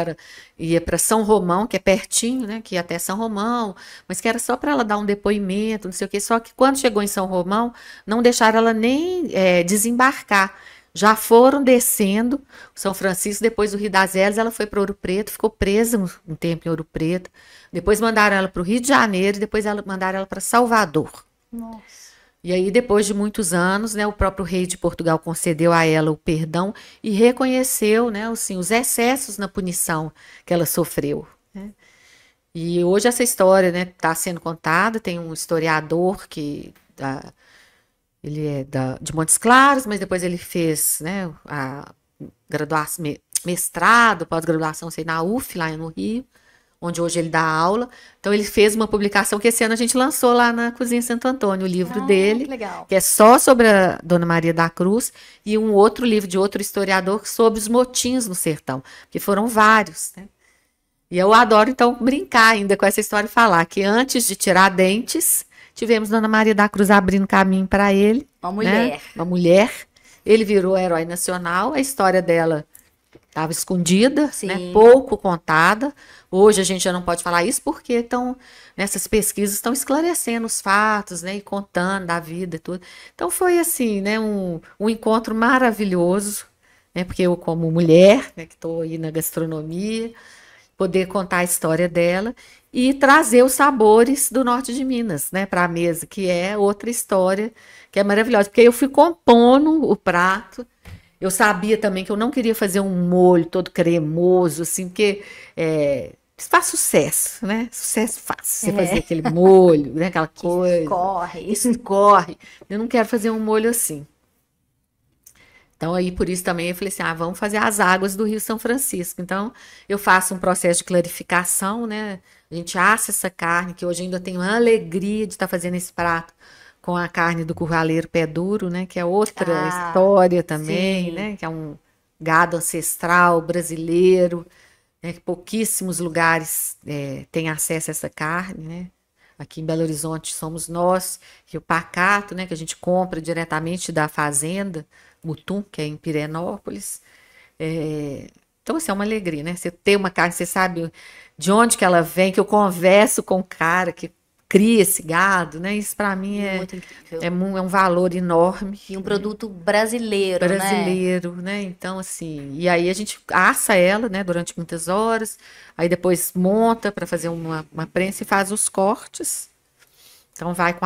ia para São Romão, que é pertinho, né? Que ia até São Romão, mas que era só para ela dar um depoimento, não sei o quê. Só que quando chegou em São Romão, não deixaram ela nem desembarcar. Já foram descendo São Francisco, depois do Rio das Elas, ela foi para Ouro Preto, ficou presa um tempo em Ouro Preto. Depois mandaram ela para o Rio de Janeiro, e depois mandaram ela para Salvador. Nossa. E aí, depois de muitos anos, né, o próprio rei de Portugal concedeu a ela o perdão e reconheceu, né, assim, os excessos na punição que ela sofreu, né? E hoje essa história, né, está sendo contada. Tem um historiador ele é de Montes Claros, mas depois ele fez, né, a graduação, mestrado, pós-graduação, sei, na UF, lá no Rio, onde hoje ele dá aula. Então ele fez uma publicação que esse ano a gente lançou lá na Cozinha Santo Antônio, o livro Ah, que dele, legal. que é só sobre a Dona Maria da Cruz, e um outro livro de outro historiador sobre os motins no sertão, que foram vários, né? E eu adoro, então, brincar ainda com essa história e falar que antes de Tiradentes, tivemos Dona Maria da Cruz abrindo caminho para ele, Uma né? mulher. Uma mulher. Ele virou herói nacional, a história dela estava escondida, né? Sim. Pouco contada. Hoje a gente já não pode falar isso porque nessas pesquisas estão esclarecendo os fatos, né? E contando da vida e tudo. Então foi assim, né? Um encontro maravilhoso, né? Porque eu, como mulher, né? Que estou aí na gastronomia, poder contar a história dela e trazer os sabores do norte de Minas, né? Para a mesa, que é outra história que é maravilhosa. Porque eu fui compondo o prato. Eu sabia também que eu não queria fazer um molho todo cremoso, assim, porque isso faz sucesso, né? Sucesso fácil. Você fazer É. aquele molho, né? Aquela Que coisa, corre. escorre. Eu não quero fazer um molho assim. Então, aí, por isso também eu falei assim: vamos fazer as águas do Rio São Francisco. Então, eu faço um processo de clarificação, né? A gente assa essa carne, que hoje ainda tenho a alegria de estar fazendo esse prato com a carne do curraleiro pé duro, né? Que é outra Ah, história também, sim. né? Que é um gado ancestral brasileiro, né? Que pouquíssimos lugares têm acesso a essa carne, né? Aqui em Belo Horizonte somos nós, Rio Pacato, né? Que a gente compra diretamente da fazenda Mutum, que é em Pirenópolis. Então, assim, é uma alegria, né? Você ter uma carne, você sabe de onde que ela vem, que eu converso com o cara que cria esse gado, né? Isso para mim Muito incrível. é um valor enorme, E um né? produto brasileiro, né? Brasileiro, né? Então, assim, e aí a gente assa ela, né, durante muitas horas, aí depois monta para fazer uma prensa e faz os cortes. Então vai com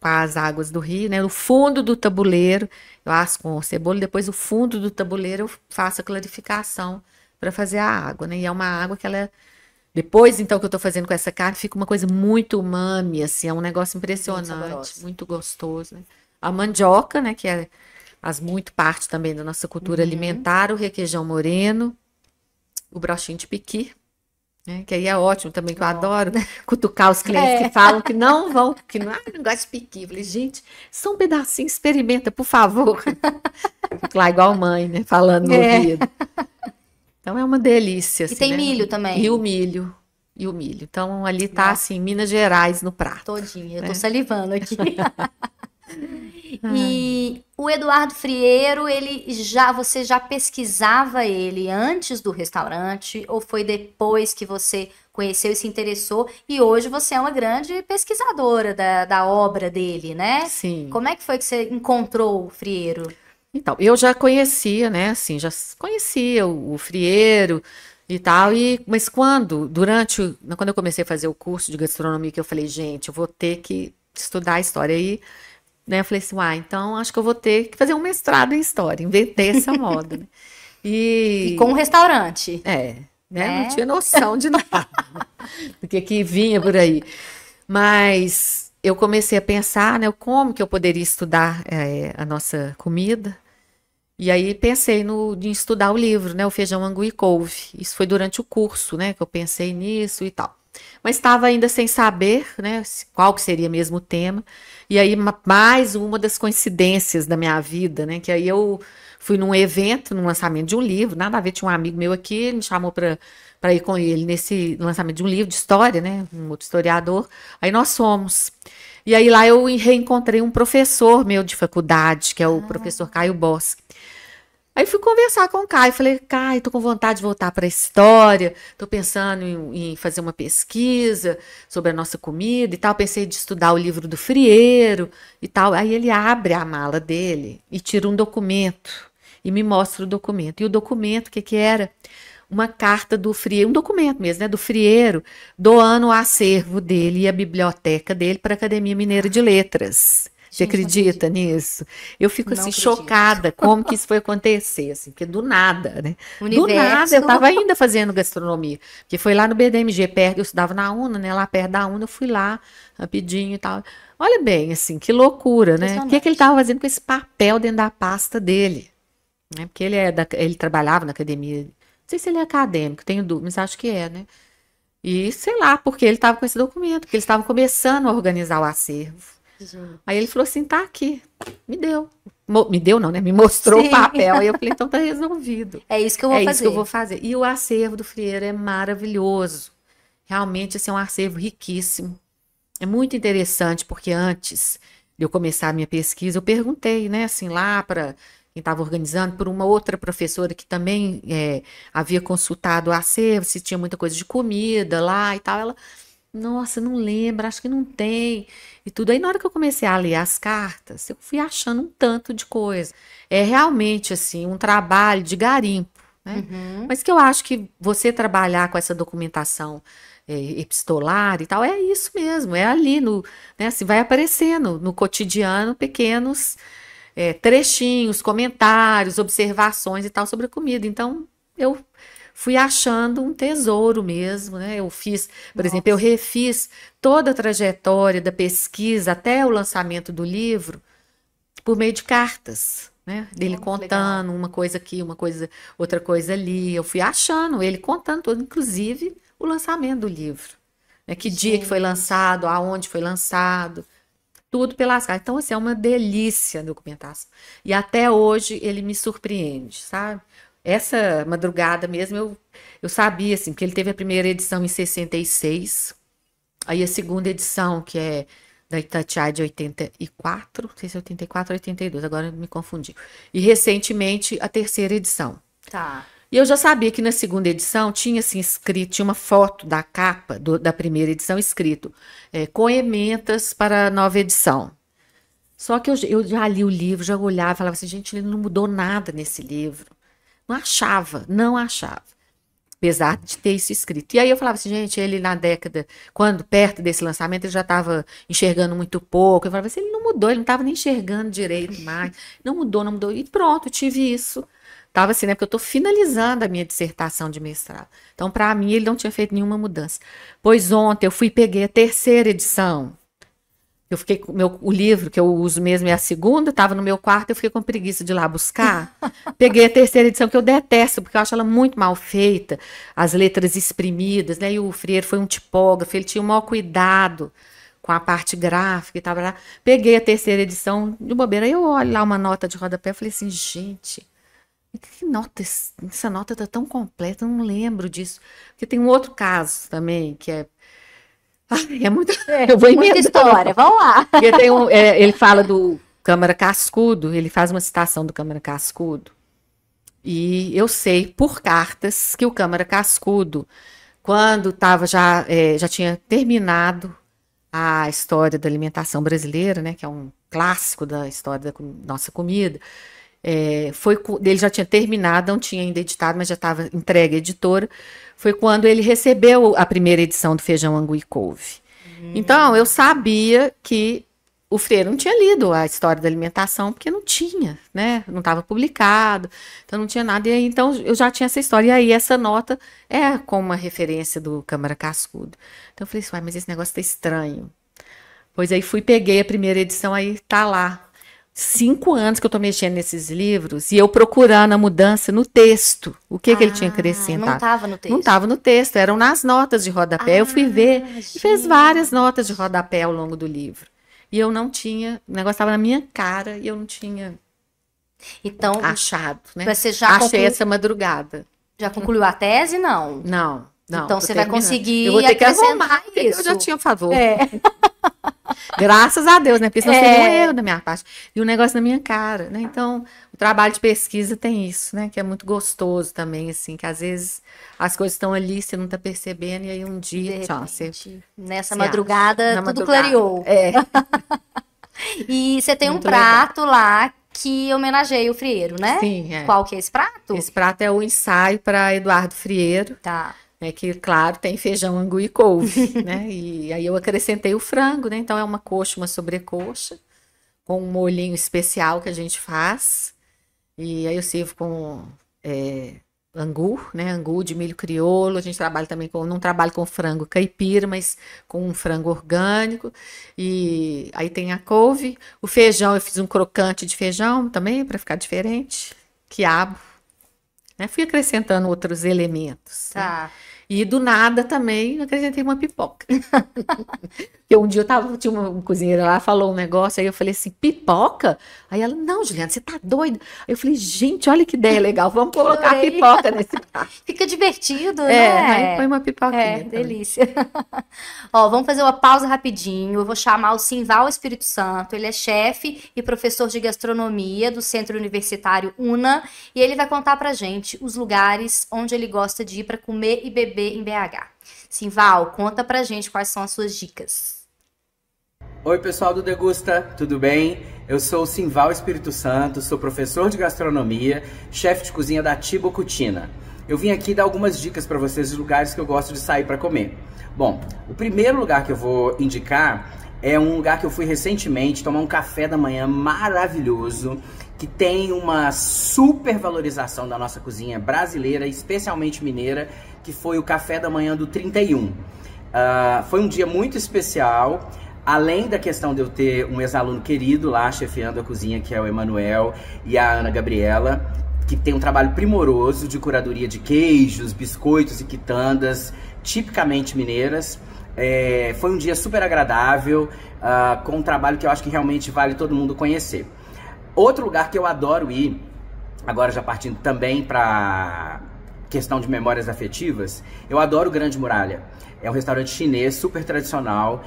as águas do rio, né? No fundo do tabuleiro, eu asso com cebola, depois o fundo do tabuleiro eu faço a clarificação para fazer a água, né? E é uma água que ela Depois, então, que eu tô fazendo com essa carne, fica uma coisa muito umami, assim, é um negócio Muito impressionante, saborosa. muito gostoso, né? A mandioca, né, que faz muito parte também da nossa cultura Uhum. alimentar, o requeijão moreno, o brochinho de piqui, né, que aí é ótimo também, que eu Ó. adoro cutucar os clientes que É. falam que não vão, que não, não gosta de piqui. Eu falei, gente, só um pedacinho, experimenta, por favor. Fico lá igual mãe, né, falando no É. ouvido. Então é uma delícia, E assim, tem né? milho E o também. milho, e o milho. Então ali tá, Nossa, assim, Minas Gerais no prato, todinha. Eu tô né? salivando aqui. Ai. E o Eduardo Frieiro, você já pesquisava ele antes do restaurante ou foi depois que você conheceu e se interessou? E hoje você é uma grande pesquisadora da obra dele, né? Sim. Como é que foi que você encontrou o Frieiro? Então, eu já conhecia, né, assim, já conhecia o frieiro e tal, mas quando eu comecei a fazer o curso de gastronomia, que eu falei, gente, eu vou ter que estudar a história aí, né, eu falei assim, então acho que eu vou ter que fazer um mestrado em história, inventei essa moda, né, E com o e, restaurante, né, não né? tinha noção de nada do que vinha por aí, mas eu comecei a pensar, né, como que eu poderia estudar a nossa comida. E aí pensei em estudar o livro, né, o Feijão, Angu e Couve. Isso foi durante o curso, né, que eu pensei nisso e tal. Mas estava ainda sem saber, né, qual que seria mesmo o tema. E aí mais uma das coincidências da minha vida, né, que aí eu fui num evento, num lançamento de um livro, nada a ver, tinha um amigo meu aqui, ele me chamou para ir com ele nesse lançamento de um livro de história, né, um outro historiador. Aí nós fomos. E aí lá eu reencontrei um professor meu de faculdade, que é o professor Caio Bosque. Aí fui conversar com o Caio, falei, Caio, tô com vontade de voltar para a história, tô pensando em fazer uma pesquisa sobre a nossa comida e tal, pensei de estudar o livro do Frieiro e tal. Aí ele abre a mala dele e tira um documento e me mostra o documento. E o documento, o que que era? Uma carta do Frieiro, um documento mesmo, né, do Frieiro, doando o acervo dele e a biblioteca dele para a Academia Mineira de Letras. Você Gente, não acredito. acredita nisso? Eu fico Não assim acredito. chocada como que isso foi acontecer, assim, porque do nada, né? Do nada eu Universo. estava ainda fazendo gastronomia, porque foi lá no BDMG perto, eu estudava na UNA, né? Lá perto da UNA, eu fui lá rapidinho e tal. Olha bem, assim, que loucura, né? O que que ele Impressionante. estava fazendo com esse papel dentro da pasta dele? Né? Porque ele trabalhava na academia. Não sei se ele é acadêmico, tenho dúvida, mas acho que é, né? E sei lá, porque ele estava com esse documento, porque eles estavam começando a organizar o acervo. Aí ele falou assim: tá aqui, me deu. Me deu, não, né? Me mostrou o Sim, papel. Aí eu falei: então tá resolvido. é isso que eu vou É isso que eu vou fazer. fazer. E o acervo do Frieiro é maravilhoso. Realmente, esse é um acervo riquíssimo. É muito interessante, porque antes de eu começar a minha pesquisa, eu perguntei, né, assim, lá para quem estava organizando, por uma outra professora que também havia consultado o acervo, se tinha muita coisa de comida lá e tal. Ela, nossa, não lembro, acho que não tem. E tudo. Aí, na hora que eu comecei a ler as cartas, eu fui achando um tanto de coisa. É realmente, assim, um trabalho de garimpo, né? Uhum. Mas que eu acho que você trabalhar com essa documentação epistolar e tal, é isso mesmo, é ali no, né, assim, vai aparecendo no cotidiano pequenos trechinhos, comentários, observações e tal sobre a comida. Então, eu fui achando um tesouro mesmo, né? Eu fiz, por exemplo, eu Nossa. refiz toda a trajetória da pesquisa até o lançamento do livro por meio de cartas, né? Dele Olha que legal. contando uma coisa aqui, uma coisa, outra coisa ali. Eu fui achando ele contando tudo, inclusive o lançamento do livro. Né? Que dia que foi Gente. lançado, aonde foi lançado, tudo pelas cartas. Então, assim, é uma delícia a documentação. E até hoje ele me surpreende, sabe? Essa madrugada mesmo eu sabia, assim, que ele teve a primeira edição em 66, aí a segunda edição, que é da Itatiaia de 84, não sei se é 84 ou 82, agora me confundi. E recentemente a terceira edição. Tá. E eu já sabia que na segunda edição tinha assim escrito, tinha uma foto da capa da primeira edição escrito com ementas para a nova edição. Só que eu já li o livro, já olhava e falava assim, gente, ele não mudou nada nesse livro. Não achava, não achava. Apesar de ter isso escrito. E aí eu falava assim, gente, ele na década, quando perto desse lançamento, ele já estava enxergando muito pouco. Eu falava assim, ele não mudou, ele não estava nem enxergando direito mais. Não mudou, não mudou. E pronto, tive isso. tava assim, né? Porque eu estou finalizando a minha dissertação de mestrado. Então, para mim, ele não tinha feito nenhuma mudança. Pois ontem eu fui e peguei a terceira edição. Eu fiquei com o livro, que eu uso mesmo, é a segunda, estava no meu quarto, eu fiquei com preguiça de ir lá buscar. Peguei a terceira edição, que eu detesto, porque eu acho ela muito mal feita, as letras exprimidas, né? E o Freire foi um tipógrafo, ele tinha o maior cuidado com a parte gráfica e tal. Peguei a terceira edição de bobeira, aí eu olho lá uma nota de rodapé, eu falei assim, gente, que nota, essa nota tá tão completa, eu não lembro disso. Porque tem um outro caso também, que é é muito. Eu vou Muita história, vamos lá. Porque ele fala do Câmara Cascudo, ele faz uma citação do Câmara Cascudo. E eu sei por cartas que o Câmara Cascudo, quando já tinha terminado a história da alimentação brasileira, né, que é um clássico da história da nossa comida, ele já tinha terminado, não tinha ainda editado, mas já estava entregue à editora. Foi quando ele recebeu a primeira edição do Feijão, Angu e Couve. Então, eu sabia que o Freire não tinha lido a história da alimentação, porque não tinha, né? Não estava publicado, então não tinha nada. E aí, então, eu já tinha essa história. E aí, essa nota é como uma referência do Câmara Cascudo. Então, eu falei assim, mas esse negócio tá estranho. Pois aí, peguei a primeira edição, aí tá lá. 5 anos que eu estou mexendo nesses livros e eu procurando a mudança no texto. O que ele tinha acrescentado? Não estava no texto. Não estava no texto, eram nas notas de rodapé. Eu fui ver e fez várias notas de rodapé ao longo do livro. E eu não tinha, o negócio estava na minha cara e eu não tinha achado, né? Você já achei essa madrugada. Já concluiu a tese? Não. Não. Então você vai conseguir eu vou ter que acrescentar isso. Eu já tinha favor. Graças a Deus, né? Porque senão seria um erro da minha parte. E o negócio na minha cara, né? Então, o trabalho de pesquisa tem isso, né? Que é muito gostoso também, assim, que às vezes as coisas estão ali, você não tá percebendo, e aí um dia, nessa madrugada, tudo clareou. E você tem muito um prato lá que homenageia o Frieiro, né? Sim, Qual que é esse prato? Esse prato é o ensaio para Eduardo Frieiro. Tá. Que, claro, tem feijão, angu e couve, né? E aí eu acrescentei o frango, né? Então é uma coxa, uma sobrecoxa, com um molhinho especial que a gente faz. E aí eu sirvo com angu, né? Angu de milho crioulo. A gente trabalha também não trabalho com frango caipira, mas com um frango orgânico. E aí tem a couve. O feijão, eu fiz um crocante de feijão também, para ficar diferente. Quiabo. Né? Fui acrescentando outros elementos. Tá. Né? E do nada também acrescentei uma pipoca. Porque um dia tinha uma cozinheira lá, falou um negócio, aí eu falei assim, pipoca? Aí ela, não, Juliana, você tá doida? Aí eu falei, gente, olha que ideia legal, vamos colocar pipoca nesse prato. Fica divertido, né? Aí foi uma pipoquinha. Delícia. Ó, vamos fazer uma pausa rapidinho, eu vou chamar o Simval Espírito Santo, ele é chefe e professor de gastronomia do Centro Universitário UNA, e ele vai contar pra gente os lugares onde ele gosta de ir para comer e beber em BH. Simval, conta pra gente quais são as suas dicas. Oi pessoal do Degusta, tudo bem? Eu sou o Simval Espírito Santo, sou professor de gastronomia, chefe de cozinha da Tibo Cucina. Eu vim aqui dar algumas dicas para vocês de lugares que eu gosto de sair para comer. Bom, o primeiro lugar que eu vou indicar é um lugar que eu fui recentemente tomar um café da manhã maravilhoso, que tem uma super valorização da nossa cozinha brasileira, especialmente mineira, que foi o café da manhã do 31. Foi um dia muito especial, além da questão de eu ter um ex-aluno querido lá chefiando a cozinha, que é o Emanuel, e a Ana Gabriela, que tem um trabalho primoroso de curadoria de queijos, biscoitos e quitandas, tipicamente mineiras. Foi um dia super agradável, com um trabalho que eu acho que realmente vale todo mundo conhecer. Outro lugar que eu adoro ir, agora já partindo também para questão de memórias afetivas, eu adoro o Grande Muralha. É um restaurante chinês super tradicional,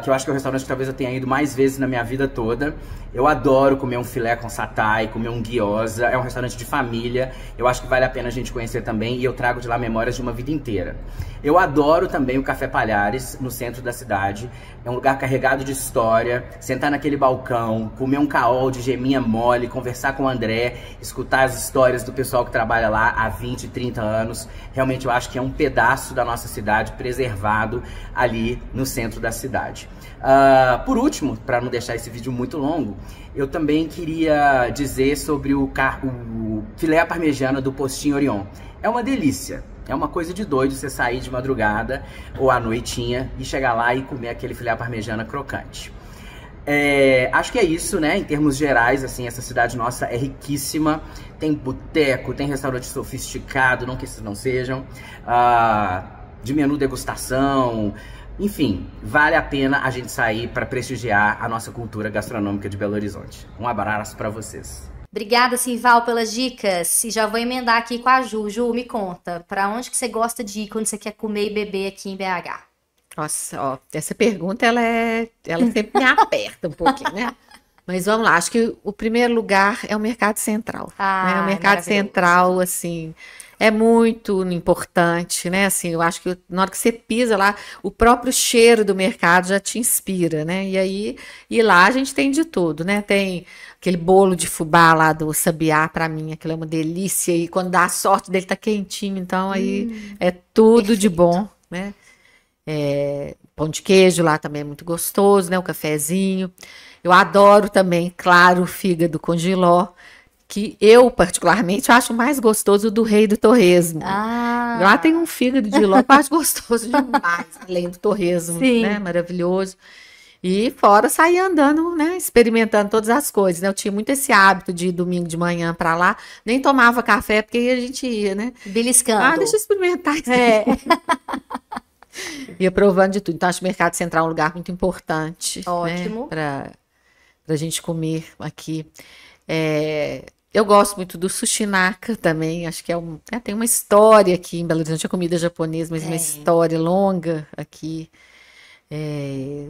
que eu acho que é um restaurante que talvez eu tenha ido mais vezes na minha vida toda. Eu adoro comer um filé com satay, comer um gyoza. É um restaurante de família, eu acho que vale a pena a gente conhecer também, e eu trago de lá memórias de uma vida inteira. Eu adoro também o Café Palhares, no centro da cidade. É um lugar carregado de história, sentar naquele balcão, comer um caol de geminha mole, conversar com o André, escutar as histórias do pessoal que trabalha lá há 20, 30 anos. Realmente eu acho que é um pedaço da nossa cidade preservado ali no centro da cidade. Por último, para não deixar esse vídeo muito longo, eu também queria dizer sobre o filé à parmegiana do Postinho Orion. É uma delícia. É uma coisa de doido você sair de madrugada ou à noitinha e chegar lá e comer aquele filé à parmegiana crocante. Acho que é isso, né? Em termos gerais, assim, essa cidade nossa é riquíssima. Tem boteco, tem restaurante sofisticado, não que esses não sejam, de menu degustação. Enfim, vale a pena a gente sair para prestigiar a nossa cultura gastronômica de Belo Horizonte. Um abraço para vocês. Obrigada, Simval, pelas dicas. E já vou emendar aqui com a Ju. Ju, me conta, para onde que você gosta de ir quando você quer comer e beber aqui em BH? Nossa, ó, essa pergunta, ela sempre me aperta um pouquinho, né? Mas vamos lá, acho que o primeiro lugar é o Mercado Central. Né? O Mercado Central, assim, é muito importante, né? Assim, eu acho que na hora que você pisa lá, o próprio cheiro do mercado já te inspira, né? E lá a gente tem de tudo, né? Tem aquele bolo de fubá lá do Sabiá, para mim, aquilo é uma delícia. E quando dá a sorte dele tá quentinho, então aí é tudo perfeito. De bom, né? Pão de queijo lá também é muito gostoso, né? O cafezinho. Eu adoro também, claro, o fígado com jiló, que eu, particularmente, acho mais gostoso do Rei do Torresmo. Lá tem um fígado de jiló mais gostoso demais, além do torresmo, né? Maravilhoso. E fora sair andando, né? Experimentando todas as coisas, né? Eu tinha muito esse hábito de ir domingo de manhã para lá, nem tomava café, porque aí a gente ia, né? Beliscando. Deixa eu experimentar isso. Ia provando de tudo. Então, acho que o Mercado Central é um lugar muito importante. Ótimo. Né, para a gente comer aqui. Eu gosto muito do Sushinaka também. Acho que tem uma história aqui em Belo Horizonte. A comida japonesa, mas uma história longa aqui.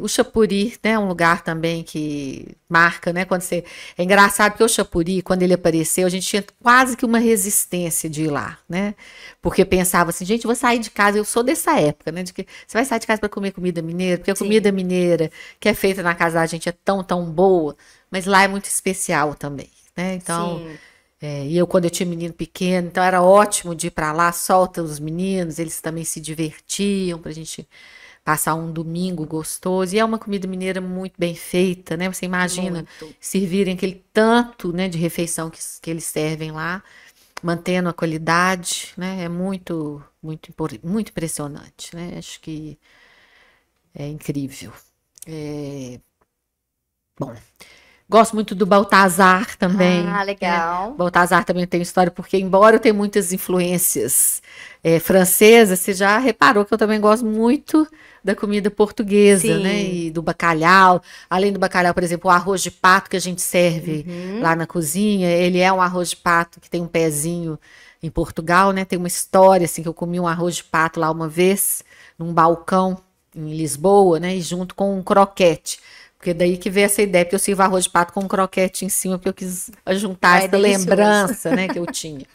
O Chapuri, né, é um lugar também que marca, né, é engraçado porque o Chapuri, quando ele apareceu, a gente tinha quase que uma resistência de ir lá, né, porque pensava assim, gente, vou sair de casa, eu sou dessa época, né, de que você vai sair de casa para comer comida mineira, porque a comida mineira que é feita na casa da gente é tão, tão boa, mas lá é muito especial também, né, então... e eu, quando eu tinha menino pequeno, então era ótimo de ir para lá, solta os meninos, eles também se divertiam, pra gente passar um domingo gostoso. E é uma comida mineira muito bem feita, né? Você imagina servirem aquele tanto, né, de refeição que eles servem lá, mantendo a qualidade, né? É muito, muito, muito impressionante, né? Acho que é incrível. Bom, gosto muito do Baltazar também. Legal. Né? Baltazar também tem história, porque embora eu tenha muitas influências francesas, você já reparou que eu também gosto muito da comida portuguesa, né? E do bacalhau. Além do bacalhau, por exemplo, o arroz de pato que a gente serve lá na cozinha, ele é um arroz de pato que tem um pezinho em Portugal, né? Tem uma história, assim, que eu comi um arroz de pato lá uma vez, num balcão em Lisboa, né? E junto com um croquete. Porque daí que veio essa ideia, porque eu sirvo arroz de pato com um croquete em cima, porque eu quis juntar essa lembrança, né, que eu tinha.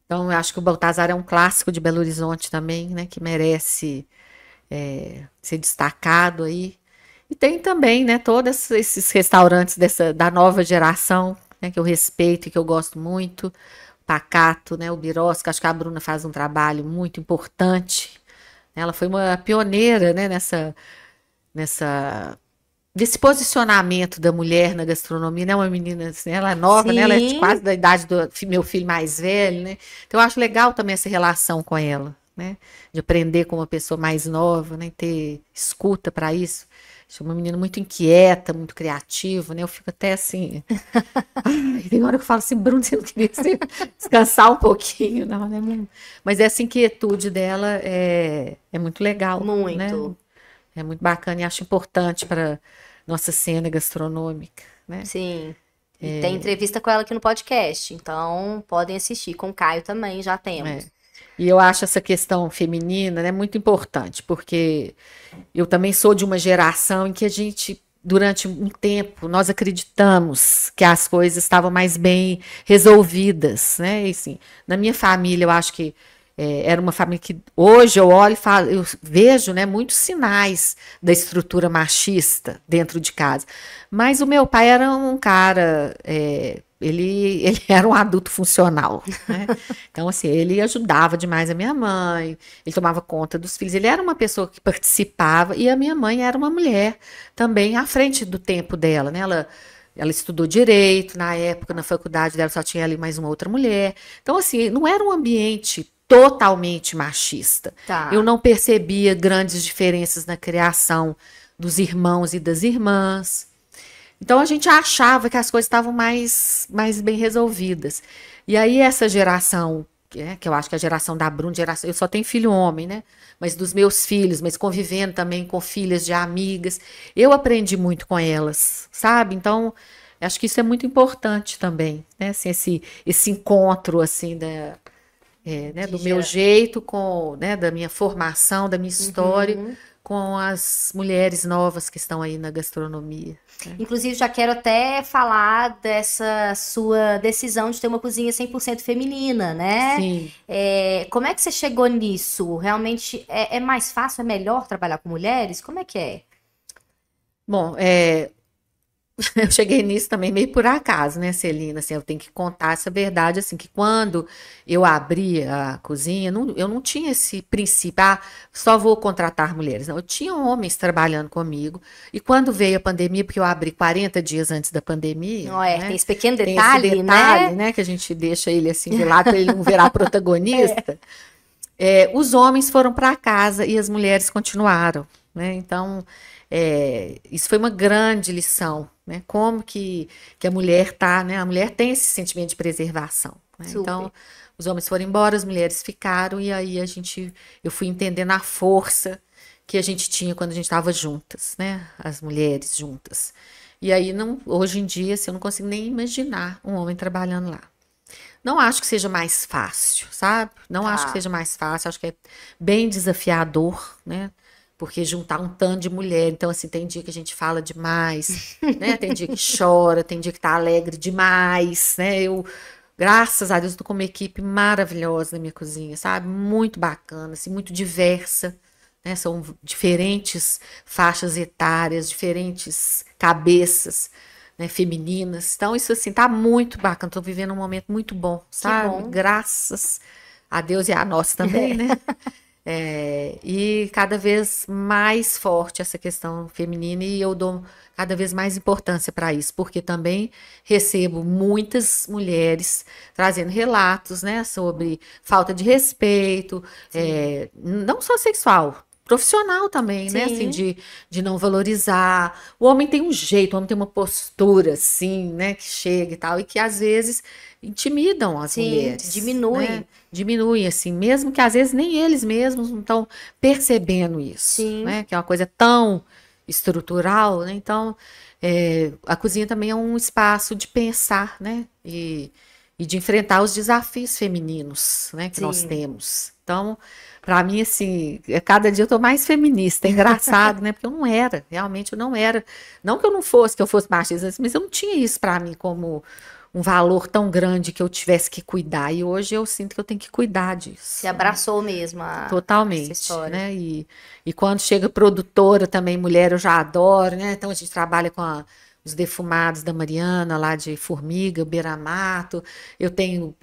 Então, eu acho que o Baltazar é um clássico de Belo Horizonte também, né, que merece ser destacado aí. E tem também, né, todos esses restaurantes da nova geração, né, que eu respeito e que eu gosto muito. O Pacato, né, o Birosca, acho que a Bruna faz um trabalho muito importante. Ela foi uma pioneira, né, desse posicionamento da mulher na gastronomia, né? Uma menina, assim, ela é nova, né? Ela é quase da idade do meu filho mais velho, né? Então eu acho legal também essa relação com ela, né? De aprender com uma pessoa mais nova, né? Ter escuta para isso. Acho uma menina muito inquieta, muito criativa, né? Eu fico até assim... tem hora que eu falo assim, Bruno, você não queria descansar um pouquinho? Não, né? Mas essa inquietude dela é muito legal. Muito. Né? É muito bacana e acho importante para nossa cena gastronômica, né? Sim. E tem entrevista com ela aqui no podcast, então podem assistir. Com o Caio também já temos. E eu acho essa questão feminina, né, muito importante, porque eu também sou de uma geração em que a gente, durante um tempo, nós acreditamos que as coisas estavam mais bem resolvidas, né? E, assim, na minha família, eu acho que era uma família que hoje eu olho e falo, eu vejo, né, muitos sinais da estrutura machista dentro de casa. Mas o meu pai era um cara, ele era um adulto funcional, né? Então, assim, ele ajudava demais a minha mãe, ele tomava conta dos filhos, ele era uma pessoa que participava, e a minha mãe era uma mulher também à frente do tempo dela, né? Ela ela estudou direito, na época, na faculdade dela só tinha ali mais uma outra mulher. Então, assim, não era um ambiente totalmente machista. Tá. Eu não percebia grandes diferenças na criação dos irmãos e das irmãs. Então, a gente achava que as coisas estavam mais bem resolvidas. E aí, essa geração, que eu acho que é a geração da Bruna, eu só tenho filho homem, né? Mas dos meus filhos, mas convivendo também com filhas de amigas, eu aprendi muito com elas, sabe? Então, acho que isso é muito importante também, né? Assim, esse encontro, assim, né, do meu jeito, né, da minha formação, da minha história, com as mulheres novas que estão aí na gastronomia. Inclusive, já quero até falar dessa sua decisão de ter uma cozinha 100% feminina, né? Sim. Como é que você chegou nisso? Realmente é mais fácil, é melhor trabalhar com mulheres? Como é que é? Bom, eu cheguei nisso também meio por acaso, né, Celina? Assim, eu tenho que contar essa verdade, assim, que quando eu abri a cozinha, eu não tinha esse princípio, só vou contratar mulheres. Não, eu tinha homens trabalhando comigo. E quando veio a pandemia, porque eu abri 40 dias antes da pandemia. Né? Tem esse pequeno tem detalhe, esse detalhe, né? Que a gente deixa ele assim de lado para ele não virar protagonista. Os homens foram para casa e as mulheres continuaram, né? Então, isso foi uma grande lição, né? Como que a mulher tá, né? A mulher tem esse sentimento de preservação, né? Então, os homens foram embora, as mulheres ficaram, e aí eu fui entendendo a força que a gente tinha quando a gente estava juntas, né? As mulheres juntas. E aí, hoje em dia, assim, eu não consigo nem imaginar um homem trabalhando lá. Não acho que seja mais fácil, sabe? Não acho que seja mais fácil, acho que é bem desafiador, né? Porque juntar um tanto de mulher, então assim, tem dia que a gente fala demais, né? Tem dia que chora, tem dia que tá alegre demais, né? Graças a Deus, estou com uma equipe maravilhosa na minha cozinha, sabe? Muito bacana, assim, muito diversa, né? São diferentes faixas etárias, diferentes cabeças, né, femininas. Então, isso assim, tá muito bacana. Estou vivendo um momento muito bom, sabe? Bom. Graças a Deus e a nós também, né? E cada vez mais forte essa questão feminina, e eu dou cada vez mais importância para isso, porque também recebo muitas mulheres trazendo relatos, né, sobre falta de respeito, não só sexual, profissional também, né? Assim, de não valorizar. O homem tem um jeito, o homem tem uma postura, assim, né? Que chega e tal, e que às vezes intimidam as mulheres. Diminui. Né? Diminui, assim, mesmo que às vezes nem eles mesmos não estão percebendo isso, né? Que é uma coisa tão estrutural, né? Então, a cozinha também é um espaço de pensar, né? E de enfrentar os desafios femininos, né? Que nós temos. Então, para mim, assim, cada dia eu tô mais feminista. É engraçado, né? Porque eu não era, realmente eu não era. Não que eu fosse machista, mas eu não tinha isso para mim como um valor tão grande que eu tivesse que cuidar. E hoje eu sinto que eu tenho que cuidar disso. Você abraçou mesmo totalmente, essa história. Né? E quando chega produtora também, mulher, eu já adoro, né? Então a gente trabalha com os defumados da Mariana, lá de Formiga, Beira-Mato. Eu tenho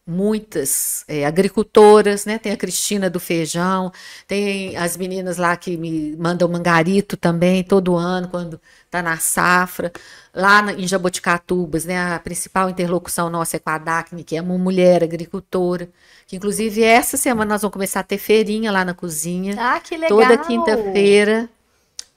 muitas agricultoras, né? Tem a Cristina do Feijão, tem as meninas lá que me mandam mangarito também, todo ano, quando tá na safra. Lá em Jaboticatubas, né? A principal interlocução nossa é com a Dacne, que é uma mulher agricultora, que inclusive essa semana nós vamos começar a ter feirinha lá na cozinha. Ah, que legal! Toda quinta-feira,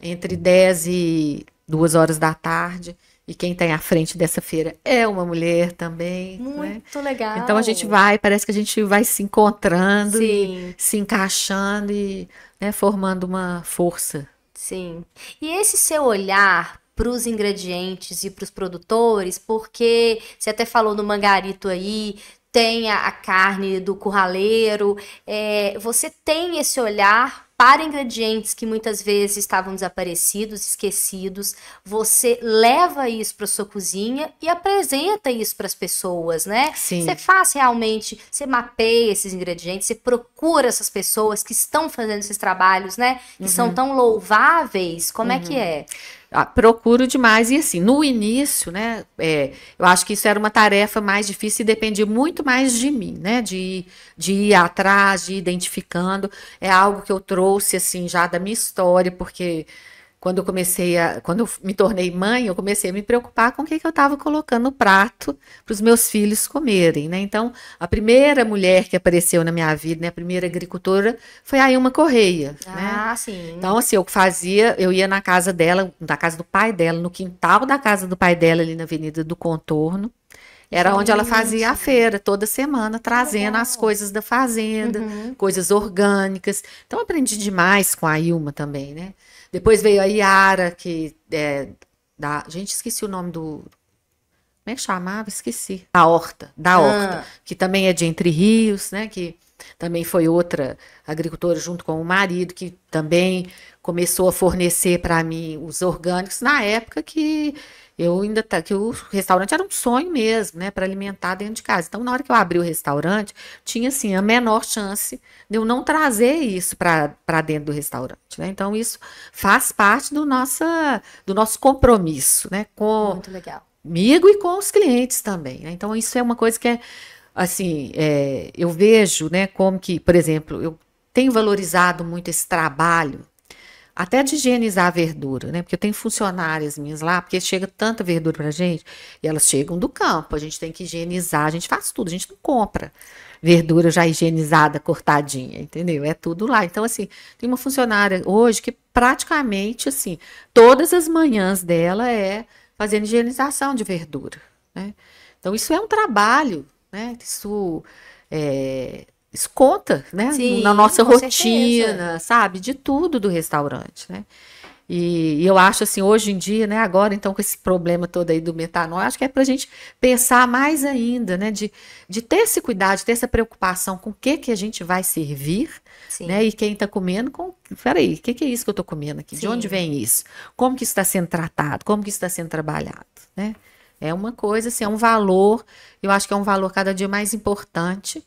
entre 10 e 2 horas da tarde. E quem está à frente dessa feira é uma mulher também. Muito legal. Então a gente parece que a gente vai se encontrando, e se encaixando e, né, formando uma força. Sim. E esse seu olhar para os ingredientes e para os produtores, porque você até falou no mangarito aí, tem a carne do curraleiro, você tem esse olhar para ingredientes que muitas vezes estavam desaparecidos, esquecidos, você leva isso para sua cozinha e apresenta isso para as pessoas, né? Sim. Você faz realmente, você mapeia esses ingredientes, você procura essas pessoas que estão fazendo esses trabalhos, né? Que são tão louváveis, como é que é? Procuro demais, e assim, no início, né, eu acho que isso era uma tarefa mais difícil e dependia muito mais de mim, né, de ir atrás, de ir identificando, é algo que eu trouxe, assim, já da minha história, porque quando eu me tornei mãe, eu comecei a me preocupar com o que eu estava colocando no prato para os meus filhos comerem, né? Então, a primeira mulher que apareceu na minha vida, né, a primeira agricultora, foi a Ilma Correia, né? Ah, sim. Então, assim, eu ia na casa dela, na casa do pai dela, no quintal da casa do pai dela, ali na Avenida do Contorno. Era onde ela fazia a feira toda semana, trazendo as coisas da fazenda, coisas orgânicas. Então, aprendi demais com a Ilma também, né? Depois veio a Yara, que gente, esqueci o nome do... Como é que chamava? Esqueci. Da Horta, que também é de Entre Rios, né? Que também foi outra agricultora junto com o marido, que também começou a fornecer para mim os orgânicos na época que que o restaurante era um sonho mesmo, né, para alimentar dentro de casa. Então, na hora que eu abri o restaurante, tinha assim a menor chance de eu não trazer isso para dentro do restaurante, né? Então, isso faz parte do nosso compromisso, né, Muito legal. comigo e com os clientes também, né? Então, isso é uma coisa que assim, eu vejo, né, como que, por exemplo, eu tenho valorizado muito esse trabalho, até de higienizar a verdura, né? Porque eu tenho funcionárias minhas lá, porque chega tanta verdura pra gente, e elas chegam do campo, a gente tem que higienizar, a gente faz tudo, a gente não compra verdura já higienizada, cortadinha, entendeu? É tudo lá. Então, assim, tem uma funcionária hoje que praticamente, assim, todas as manhãs dela é fazendo higienização de verdura, né? Então, isso é um trabalho, né? Isso conta, né? Sim, na nossa com rotina, certeza. sabe? De tudo do restaurante, né? E eu acho assim, hoje em dia, né? Agora, então, com esse problema todo aí do metanol, acho que é para a gente pensar mais ainda, né? De ter esse cuidado, de ter essa preocupação com o que a gente vai servir, Sim. né? E quem está comendo, peraí, o que é isso que eu estou comendo aqui? De Sim. onde vem isso? Como que isso está sendo tratado? Como que isso está sendo trabalhado, né? É uma coisa, assim, é um valor, eu acho que é um valor cada dia mais importante.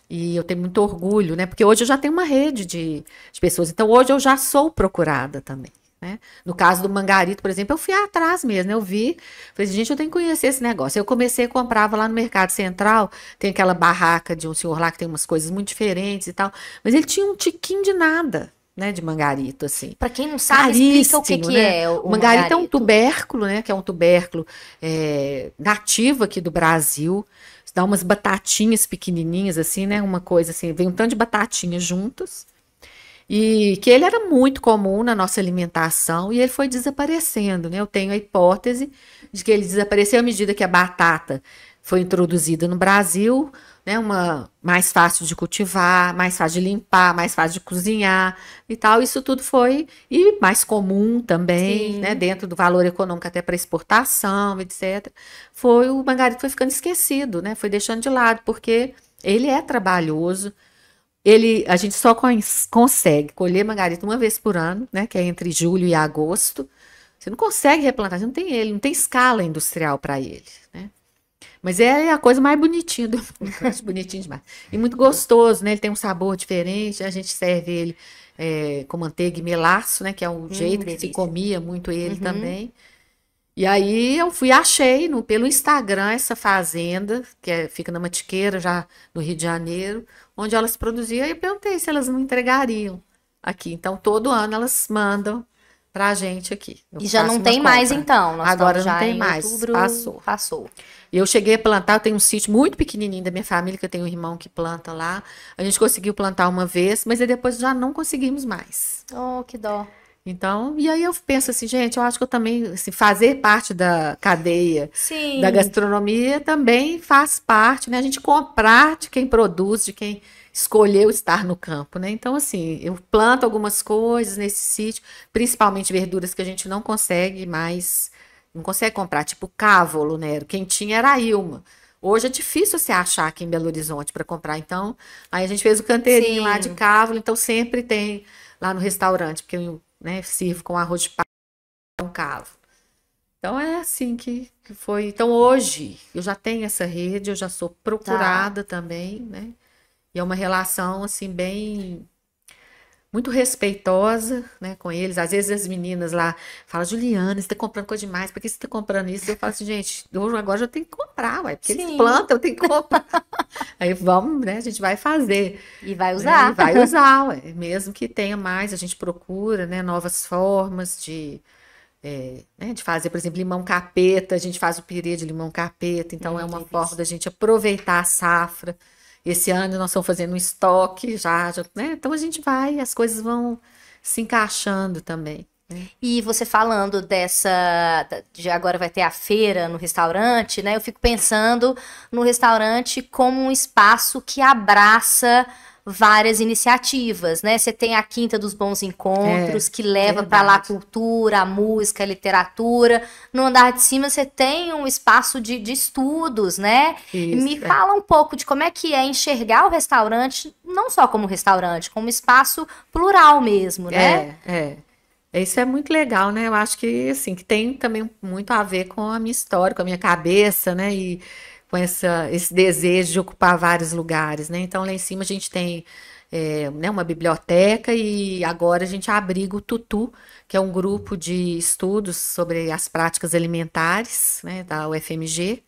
E eu tenho muito orgulho, né? Porque hoje eu já tenho uma rede de pessoas. Então, hoje eu já sou procurada também, né? No caso do Mangarito, por exemplo, eu fui atrás mesmo. Eu vi, falei assim, gente, eu tenho que conhecer esse negócio. Eu comecei, comprava lá no Mercado Central, tem aquela barraca de um senhor lá que tem umas coisas muito diferentes e tal. Mas ele tinha um tiquinho de nada, né? De Mangarito, assim. Para quem não sabe, explica o que né? é o Mangarito é um Mangarito. tubérculo, né? Que é um tubérculo nativo aqui do Brasil. Dá umas batatinhas pequenininhas, assim, né? Uma coisa assim, vem um tanto de batatinhas juntas. E que ele era muito comum na nossa alimentação e ele foi desaparecendo, né? Eu tenho a hipótese de que ele desapareceu à medida que a batata foi introduzida no Brasil, né? Uma mais fácil de cultivar, mais fácil de limpar, mais fácil de cozinhar e tal. Isso tudo foi e mais comum também, Sim. né? Dentro do valor econômico até para exportação, etc. O Mangarito foi ficando esquecido, né? Foi deixando de lado porque ele é trabalhoso. A gente só consegue colher Mangarito uma vez por ano, né? Que é entre julho e agosto. Você não consegue replantar, você não tem escala industrial para ele, né? Mas é a coisa mais bonitinha do mundo. Eu acho bonitinho demais. E muito gostoso, né? Ele tem um sabor diferente. A gente serve ele com manteiga e melaço, né? Que é o jeito que se delícia. comia muito ele também. E aí eu achei pelo Instagram essa fazenda, que fica na Mantiqueira, já no Rio de Janeiro, onde elas produziam. E eu perguntei se elas não entregariam aqui. Então, todo ano elas mandam pra gente aqui. E já não tem mais, então. Nós Agora estamos não já tem em mais. outubro, passou. E eu cheguei a plantar, eu tenho um sítio muito pequenininho da minha família, que eu tenho um irmão que planta lá. A gente conseguiu plantar uma vez, mas aí depois já não conseguimos mais. Oh, que dó. Então, e aí eu penso assim, gente, eu acho que eu também, assim, fazer parte da cadeia Sim. da gastronomia também faz parte, né? A gente comprar de quem produz, de quem escolheu estar no campo, né? Então, assim, eu planto algumas coisas nesse sítio, principalmente verduras que a gente não consegue mais, não consegue comprar, tipo cávolo, né? Quem tinha era a Ilma. Hoje é difícil você achar aqui em Belo Horizonte para comprar. Então, aí a gente fez o canteirinho lá de cávolo, então sempre tem lá no restaurante, porque eu, né, sirvo com arroz de pato, um cavo. Então é assim que foi. Então hoje eu já tenho essa rede, eu já sou procurada também, né? E é uma relação assim bem muito respeitosa, né, com eles. Às vezes as meninas lá falam, Juliana, você está comprando coisa demais, por que você está comprando isso? Eu falo assim, gente, agora eu tenho que comprar, ué, porque eles plantam, eu tenho que comprar. Aí vamos, né? A gente vai fazer. E vai Né? usar. E vai usar, ué. Mesmo que tenha mais, a gente procura, né, novas formas né, de fazer, por exemplo, limão capeta, a gente faz o pirê de limão capeta, então é uma delícia. forma da gente aproveitar a safra. Esse ano nós estamos fazendo um estoque já, né? Então a gente vai, as coisas vão se encaixando também. E você falando de agora vai ter a feira no restaurante, né? Eu fico pensando no restaurante como um espaço que abraça várias iniciativas, né? Você tem a Quinta dos Bons Encontros, que leva para lá a verdade. cultura, a música, a literatura. No andar de cima você tem um espaço de estudos, né? E me Isso, fala um pouco de como é que é enxergar o restaurante, não só como restaurante, como espaço plural mesmo, né? Isso é muito legal, né? Eu acho que, assim, que tem também muito a ver com a minha história, com a minha cabeça, né? E com esse desejo de ocupar vários lugares, né? Então, lá em cima a gente tem né, uma biblioteca e agora a gente abriga o Tutu, que é um grupo de estudos sobre as práticas alimentares, né, da UFMG.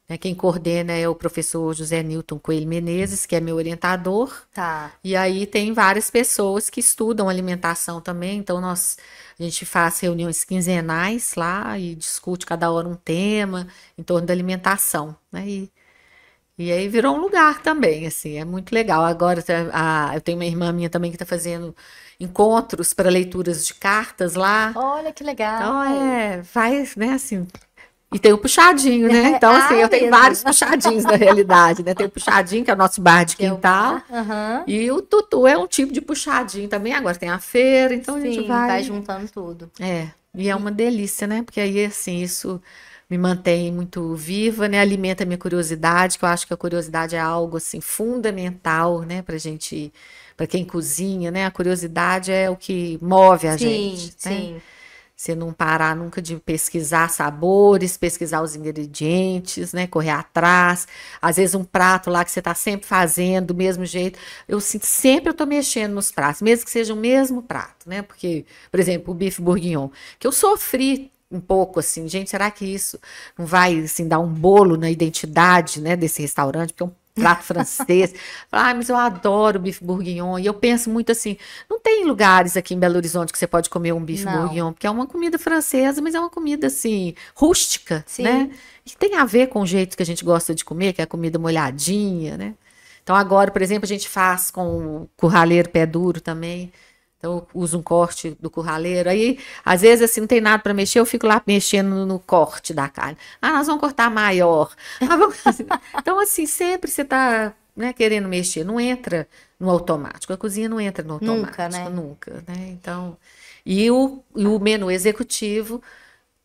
Né? Quem coordena é o professor José Newton Coelho Menezes, que é meu orientador. Tá. E aí tem várias pessoas que estudam alimentação também, então a gente faz reuniões quinzenais lá e discute cada hora um tema em torno da alimentação, né? E aí virou um lugar também, assim, é muito legal. Agora eu tenho uma irmã minha também que está fazendo encontros para leituras de cartas lá. Olha que legal. Então vai, né, assim, e tem o puxadinho, né? Então, assim, eu tenho mesmo. vários puxadinhos na realidade, né? Tem o puxadinho, que é o nosso bar de Que é o quintal. bar, aham. E o tutu é um tipo de puxadinho também. Agora tem a feira, então a gente Sim, vai juntando tudo. E é uma delícia, né? Porque aí, assim, isso me mantém muito viva, né? Alimenta a minha curiosidade, que eu acho que a curiosidade é algo, assim, fundamental, né? Pra gente, pra quem cozinha, né? A curiosidade é o que move a Sim, gente, né? sim. Você não parar nunca de pesquisar sabores, pesquisar os ingredientes, né? Correr atrás. Às vezes um prato lá que você está sempre fazendo do mesmo jeito. Eu sinto sempre eu estou mexendo nos pratos, mesmo que seja o mesmo prato, né? Porque, por exemplo, o bife bourguignon, que eu sofri um pouco assim, gente, será que isso não vai assim dar um bolo na identidade, né, desse restaurante? Porque é um prato francês. Mas eu adoro bife bourguignon. E eu penso muito assim, não tem lugares aqui em Belo Horizonte que você pode comer um bife Não. bourguignon, porque é uma comida francesa, mas é uma comida assim, rústica, Sim. né? E tem a ver com o jeito que a gente gosta de comer, que é a comida molhadinha, né? Então agora, por exemplo, a gente faz com o curraleiro pé duro também. Então, eu uso um corte do curraleiro. Aí, às vezes, assim, não tem nada para mexer, eu fico lá mexendo no corte da carne. Nós vamos cortar maior. Então, assim, sempre você está, né, querendo mexer. Não entra no automático. A cozinha não entra no automático. Nunca, né? Nunca, né? Então, e o menu executivo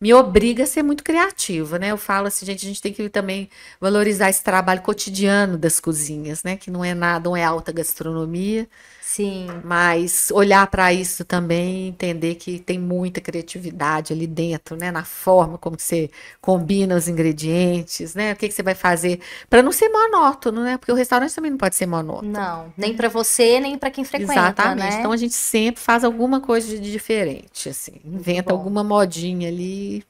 me obriga a ser muito criativa, né? Eu falo assim, gente, a gente tem que também valorizar esse trabalho cotidiano das cozinhas, né? Que não é nada, não é alta gastronomia. Sim. Mas olhar para isso também, entender que tem muita criatividade ali dentro, né? Na forma como que você combina os ingredientes, né? O que que você vai fazer para não ser monótono, né? Porque o restaurante também não pode ser monótono. Não, nem para você, nem para quem frequenta, Exatamente. né? Então a gente sempre faz alguma coisa de diferente, assim. Inventa bom. alguma modinha ali,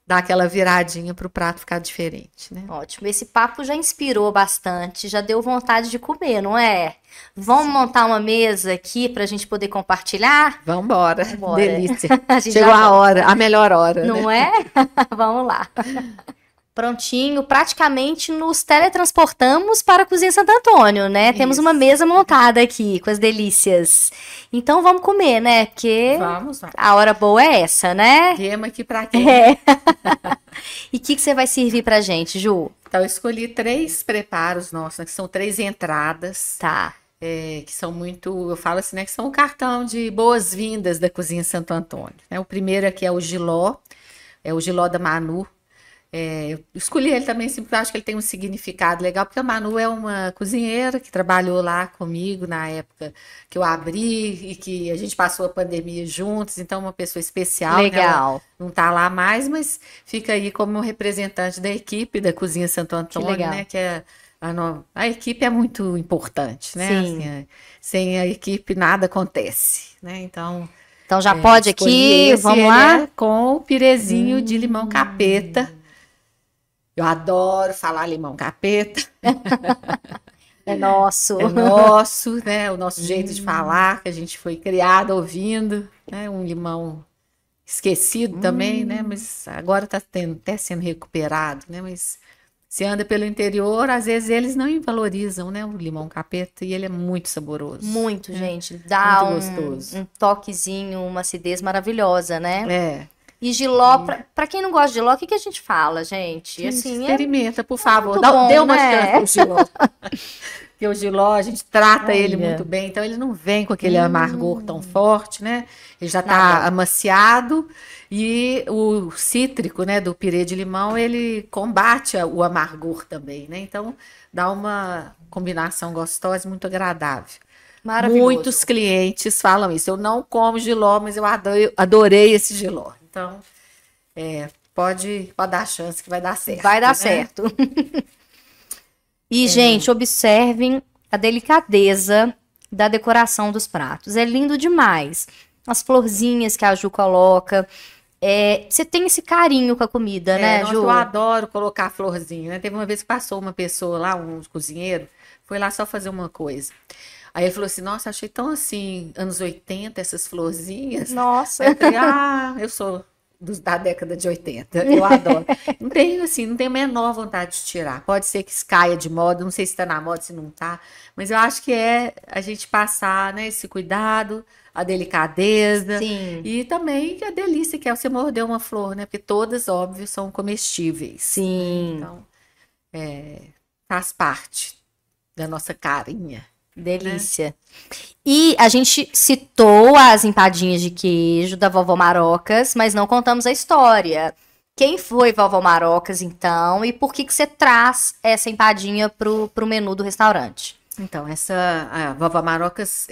dá aquela viradinha para o prato ficar diferente, né? Ótimo. Esse papo já inspirou bastante, já deu vontade de comer, não é? Vamos montar uma mesa aqui para a gente poder compartilhar? Vambora. Vambora. Delícia. A gente Chegou já a volta. hora, a melhor hora, né? Não é? Vamos lá. Prontinho, praticamente nos teletransportamos para a Cozinha Santo Antônio, né? Temos Isso. uma mesa montada aqui com as delícias. Então vamos comer, né? Porque Vamos. a hora boa é essa, né? Tema aqui para quê? É. E o que você vai servir pra gente, Ju? Então, eu escolhi 3 preparos nossos, né, que são 3 entradas, Tá. que são muito, eu falo assim, né, que são o cartão de boas-vindas da Cozinha Santo Antônio, né? O primeiro aqui é o Jiló da Manu. Eu escolhi ele também, assim, porque eu acho que ele tem um significado legal, porque a Manu é uma cozinheira que trabalhou lá comigo na época que eu abri e que a gente passou a pandemia juntos, então uma pessoa especial, né? Ela Legal. não está lá mais, mas fica aí como representante da equipe da Cozinha Santo Antônio, legal. né? Que é a equipe é muito importante, né? Sim. Assim, sem a equipe nada acontece, né? Então, Então já pode escolhi aqui, esse, vamos ele lá? é com o pirezinho de limão capeta. Eu adoro falar limão capeta. É nosso. É nosso, né? O nosso jeito de falar, que a gente foi criado ouvindo, né? Um limão esquecido também, né? Mas agora está até sendo recuperado, né? Mas se anda pelo interior, às vezes eles não valorizam, né? O limão capeta e ele é muito saboroso. Muito, né? gente. Dá Muito gostoso. um toquezinho, uma acidez maravilhosa, né? É. E jiló, pra quem não gosta de jiló, o que a gente fala, gente? Gente, Assim, experimenta, por favor. muito bom, Dê uma né? chance pro Giló. Porque o Giló, a gente trata ele Olha. muito bem, então ele não vem com aquele amargor tão forte, né? Ele já tá Nada. amaciado e o cítrico, né, do pirê de limão, ele combate o amargor também, né? Então dá uma combinação gostosa e muito agradável. Maravilhoso. Muitos clientes falam isso. Eu não como Giló, mas eu adorei esse Giló. Então, pode dar chance que vai dar certo. Vai dar né? certo. E, gente, observem a delicadeza da decoração dos pratos. É lindo demais. As florzinhas que a Ju coloca. Você tem esse carinho com a comida, né, Nossa, Ju? eu adoro colocar florzinha, né? Teve uma vez que passou uma pessoa lá, um cozinheiro, foi lá só fazer uma coisa. Aí ele falou assim, nossa, achei tão assim, anos 80, essas florzinhas. Nossa. Aí eu falei, eu sou da década de 80, eu adoro. Não tenho assim, não tenho a menor vontade de tirar. Pode ser que caia de moda, não sei se está na moda, se não está, mas eu acho que é a gente passar, né, esse cuidado, a delicadeza. Sim. E também a delícia que é você morder uma flor, né? Porque todas, óbvio, são comestíveis. Sim. Então, faz parte da nossa carinha. Delícia. E a gente citou as empadinhas de queijo da Vovó Marocas, mas não contamos a história. Quem foi Vovó Marocas, então, e por que você traz essa empadinha pro menu do restaurante? Então, a Vovó Marocas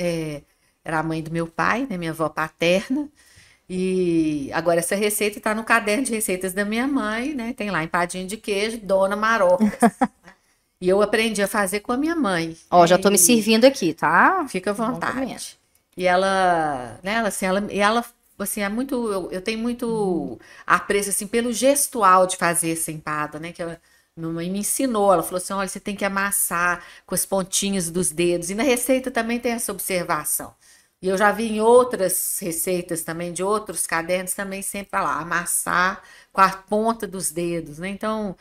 era a mãe do meu pai, né, minha avó paterna, e agora essa receita está no caderno de receitas da minha mãe, né? Tem lá empadinha de queijo, Dona Marocas. E eu aprendi a fazer com a minha mãe. Ó, já tô me servindo aqui, tá? Fica à Vamos comer. vontade. E ela, né, ela assim, é muito, eu tenho muito apreço assim pelo gestual de fazer essa empada, né, que ela minha mãe me ensinou, ela falou assim, olha, você tem que amassar com as pontinhas dos dedos. E na receita também tem essa observação. E eu já vi em outras receitas também, de outros cadernos, também sempre falar, amassar com a ponta dos dedos, né? Então,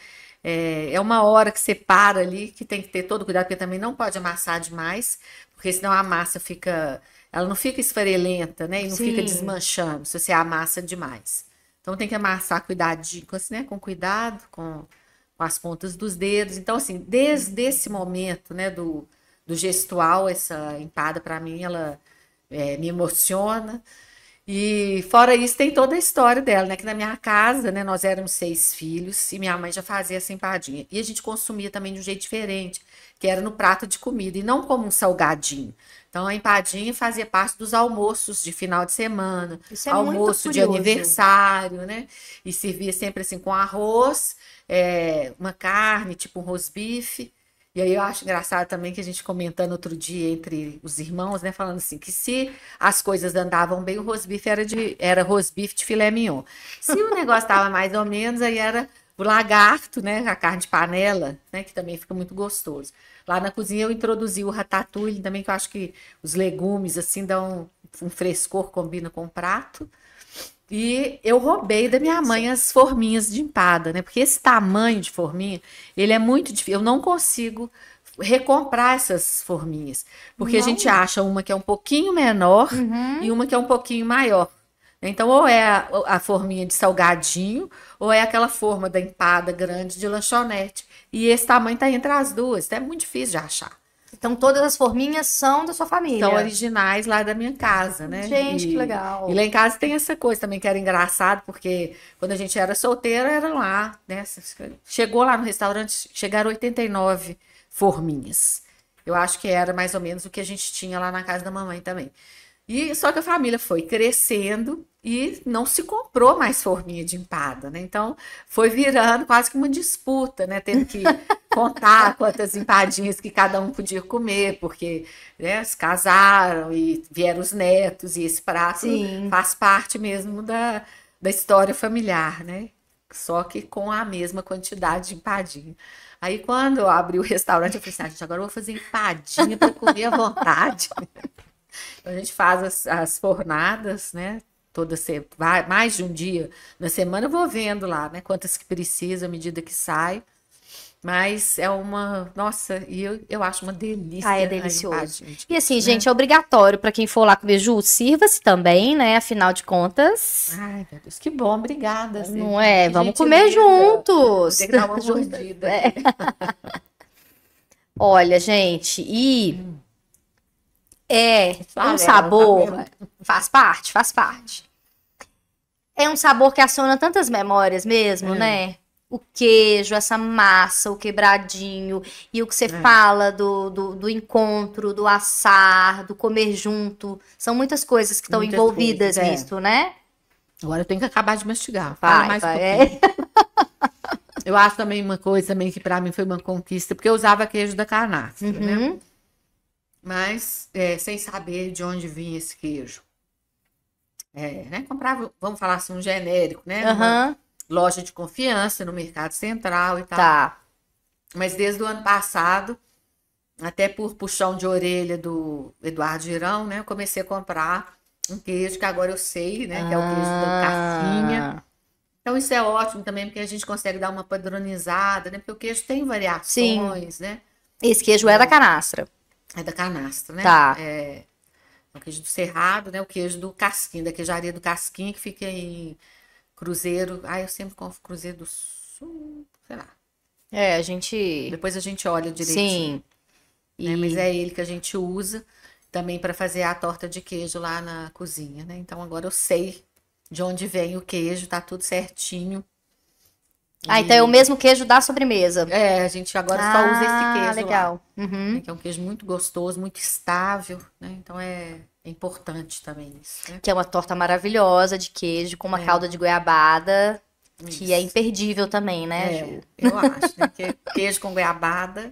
é uma hora que você para ali, que tem que ter todo cuidado, porque também não pode amassar demais, porque senão a massa ela não fica esfarelenta, né? E não fica Sim. desmanchando, se você amassa demais. Então, tem que amassar cuidadinho, assim, né? Com cuidado, com as pontas dos dedos. Então, assim, desde esse momento, né, do gestual, essa empada, para mim, ela me emociona. E fora isso, tem toda a história dela, né? Que na minha casa, né, nós éramos 6 filhos e minha mãe já fazia essa empadinha. E a gente consumia também de um jeito diferente, que era no prato de comida, e não como um salgadinho. Então, a empadinha fazia parte dos almoços de final de semana, Isso é muito almoço de curioso. aniversário, né? E servia sempre assim com arroz, uma carne, tipo um rosbife. E aí eu acho engraçado também que a gente comentando outro dia entre os irmãos, né, falando assim, que se as coisas andavam bem, o rosbife era rosbife de filé mignon. Se o negócio estava mais ou menos, aí era o lagarto, né, a carne de panela, né, que também fica muito gostoso. Lá na cozinha eu introduzi o ratatouille também, que eu acho que os legumes, assim, dão um frescor, combina com o prato. E eu roubei da minha mãe as forminhas de empada, né? Porque esse tamanho de forminha, ele é muito difícil. Eu não consigo recomprar essas forminhas. Porque a gente acha uma que é um pouquinho menor e uma que é um pouquinho maior. Então, ou é a forminha de salgadinho, ou é aquela forma da empada grande de lanchonete. E esse tamanho tá entre as duas. Então é muito difícil de achar. Então, todas as forminhas são da sua família. São originais lá da minha casa, né? Gente, que legal. E lá em casa tem essa coisa também que era engraçado, porque quando a gente era solteira, era lá, né? Chegou lá no restaurante, chegaram 89 forminhas. Eu acho que era mais ou menos o que a gente tinha lá na casa da mamãe também. E só que a família foi crescendo e não se comprou mais forminha de empada, né? Então foi virando quase que uma disputa, né? Tendo que contar quantas empadinhas que cada um podia comer, porque né, se casaram e vieram os netos, e esse prato Sim. faz parte mesmo da história familiar, né? Só que com a mesma quantidade de empadinha. Aí quando eu abri o restaurante, eu falei assim, ah, gente, agora eu vou fazer empadinha para comer à vontade. Então, a gente faz as fornadas, né? Mais de um dia na semana eu vou vendo lá, né? Quantas que precisa à medida que sai. Mas é uma. Nossa, e eu acho uma delícia. Ah, é delicioso. E assim, né? gente, é obrigatório para quem for lá comer, Ju, sirva-se também, né? Afinal de contas. Ai, meu Deus, que bom, obrigada. Não é? Vamos gentileza. comer juntos. Tem que dar uma mordida. Olha, gente, e é um Fala, sabor. tá Faz parte, faz parte. É um sabor que aciona tantas memórias mesmo, né? O queijo, essa massa, o quebradinho, e o que você fala do encontro, do assar, do comer junto. São muitas coisas que estão Muitas envolvidas coisas, nisso, né? Agora eu tenho que acabar de mastigar. Fala mais um pouquinho. Eu acho também uma coisa também que para mim foi uma conquista, porque eu usava queijo da canastra, né? Mas sem saber de onde vinha esse queijo. Né? Comprava, vamos falar assim, um genérico, né? Numa loja de confiança no Mercado Central e tal. Tá. Mas desde o ano passado, até por puxão de orelha do Eduardo Girão, né? Eu comecei a comprar um queijo que agora eu sei, né? Que é o queijo da casquinha. Então isso é ótimo também, porque a gente consegue dar uma padronizada, né? Porque o queijo tem variações, né? Esse queijo é da canastra. É da canastra, né? Tá. É o queijo do Cerrado, né? O queijo do Casquinha, da queijaria do Casquinha, que fica em Cruzeiro. Eu sempre compro Cruzeiro do Sul, sei lá. A gente... Depois a gente olha direitinho. Sim. Né? Mas é ele que a gente usa também para fazer a torta de queijo lá na cozinha, né? Então agora eu sei de onde vem o queijo, tá tudo certinho. Então é o mesmo queijo da sobremesa. A gente agora só usa esse queijo legal. lá. Né? Que é um queijo muito gostoso, muito estável, né? Então é importante também isso. Né? Que é uma torta maravilhosa de queijo com uma calda de goiabada, que é imperdível também, né, Ju? Eu acho, né? Porque queijo com goiabada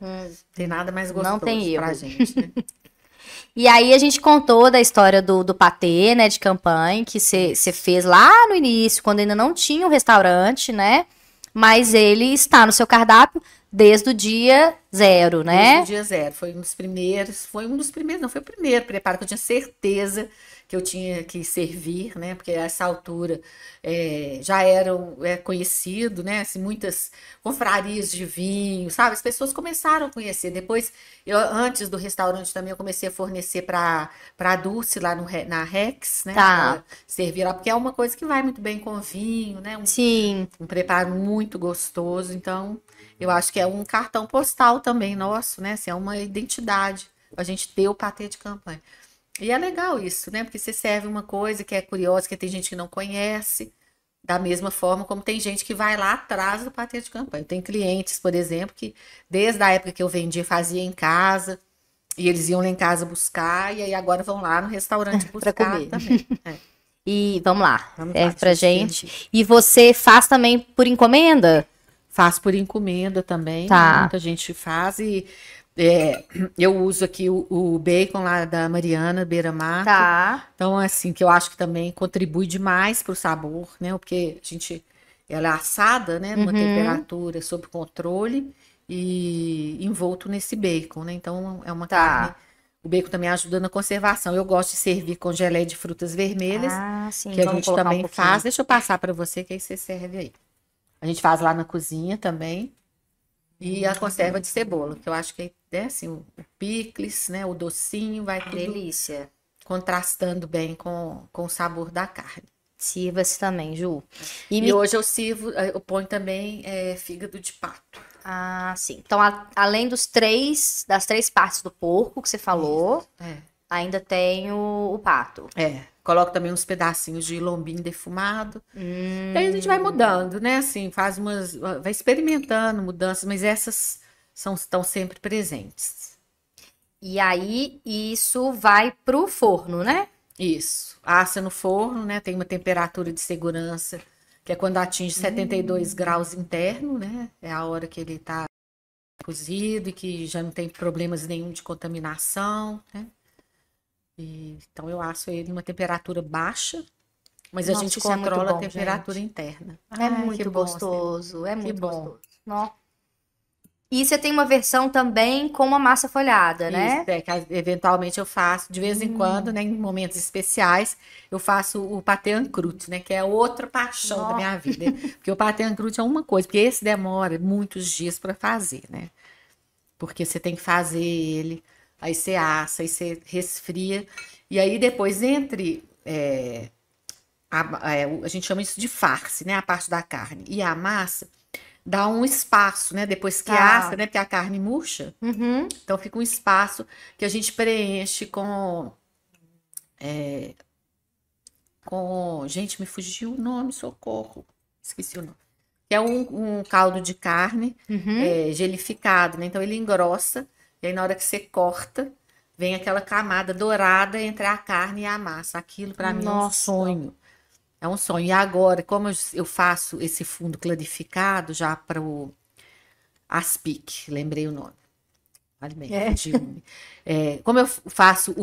tem nada mais gostoso não tem erro pra gente, né? E aí a gente contou da história do patê, né, de campanha, que você fez lá no início, quando ainda não tinha um restaurante, né? Mas ele está no seu cardápio desde o dia 0, né? Desde o dia 0. Foi um dos primeiros, não, foi o primeiro preparo que eu tinha certeza que eu tinha que servir, né? Porque a essa altura já era conhecido, né? Assim, muitas confrarias de vinho, sabe? As pessoas começaram a conhecer. Depois, antes do restaurante também, eu comecei a fornecer para a Dulce lá na Rex, né? Tá. Servir lá, porque é uma coisa que vai muito bem com vinho, né? Sim. Um preparo muito gostoso. Então, eu acho que é um cartão postal também nosso, né? Assim, é uma identidade a gente ter o patê de campanha. E é legal isso, né? Porque você serve uma coisa que é curiosa, que tem gente que não conhece, da mesma forma como tem gente que vai lá atrás do patê de campanha. Tem clientes, por exemplo, que desde a época que eu vendia, fazia em casa, e eles iam lá em casa buscar, e aí agora vão lá no restaurante buscar comer também. E vamos lá, Vamos serve lá, pra gente. gente. E você faz também por encomenda? Faço por encomenda também, Tá. né? Muita gente faz e eu uso aqui o bacon lá da Mariana Beira-Mato. Tá. Então, assim, que eu acho que também contribui demais para o sabor, né? Porque ela é assada, né? Numa temperatura sob controle e envolto nesse bacon, né? Então, é uma carne... O bacon também ajuda na conservação. Eu gosto de servir com geleia de frutas vermelhas, Sim. que a Vamos gente colocar também um pouquinho. faz. Deixa eu passar para você, que aí você serve aí. A gente faz lá na cozinha também. E a conserva de cebola, que eu acho que é assim, o picles, né? O docinho, vai tudo Delícia. contrastando bem com o sabor da carne. Sirva-se também, Ju. E hoje eu ponho também fígado de pato. Sim. Então, além das três partes do porco que você falou, ainda tem o pato. Coloco também uns pedacinhos de lombinho defumado. E aí a gente vai mudando, né? Assim, vai experimentando mudanças, mas essas estão sempre presentes. E aí, isso vai pro forno, né? Isso. Assa no forno, né? Tem uma temperatura de segurança, que é quando atinge 72 graus interno, né? É a hora que ele tá cozido e que já não tem problemas nenhum de contaminação, né? Então eu asso ele em uma temperatura baixa, mas a gente controla a temperatura interna. É muito gostoso, é muito gostoso. E você tem uma versão também com uma massa folhada, né? Isso, que eventualmente eu faço, de vez em quando, né, em momentos especiais, eu faço o patê en croûte, né, que é outra paixão da minha vida. Porque o patê en croûte é uma coisa, porque esse demora muitos dias para fazer, né? Porque você tem que fazer ele, aí você assa, aí você resfria, e aí depois a gente chama isso de farce, né, a parte da carne, e a massa dá um espaço, né, depois que assa, Tá. né, porque a carne murcha, Uhum. então fica um espaço que a gente preenche gente, me fugiu o nome, socorro, esqueci o nome, que é um caldo de carne Uhum. gelificado, né? Então ele engrossa, e aí na hora que você corta, vem aquela camada dourada entre a carne e a massa. Aquilo para mim é um Nossa. sonho. É um sonho. E agora, como eu faço esse fundo clarificado já para o Aspic, lembrei o nome. Olha bem, É. fugiu. Como eu faço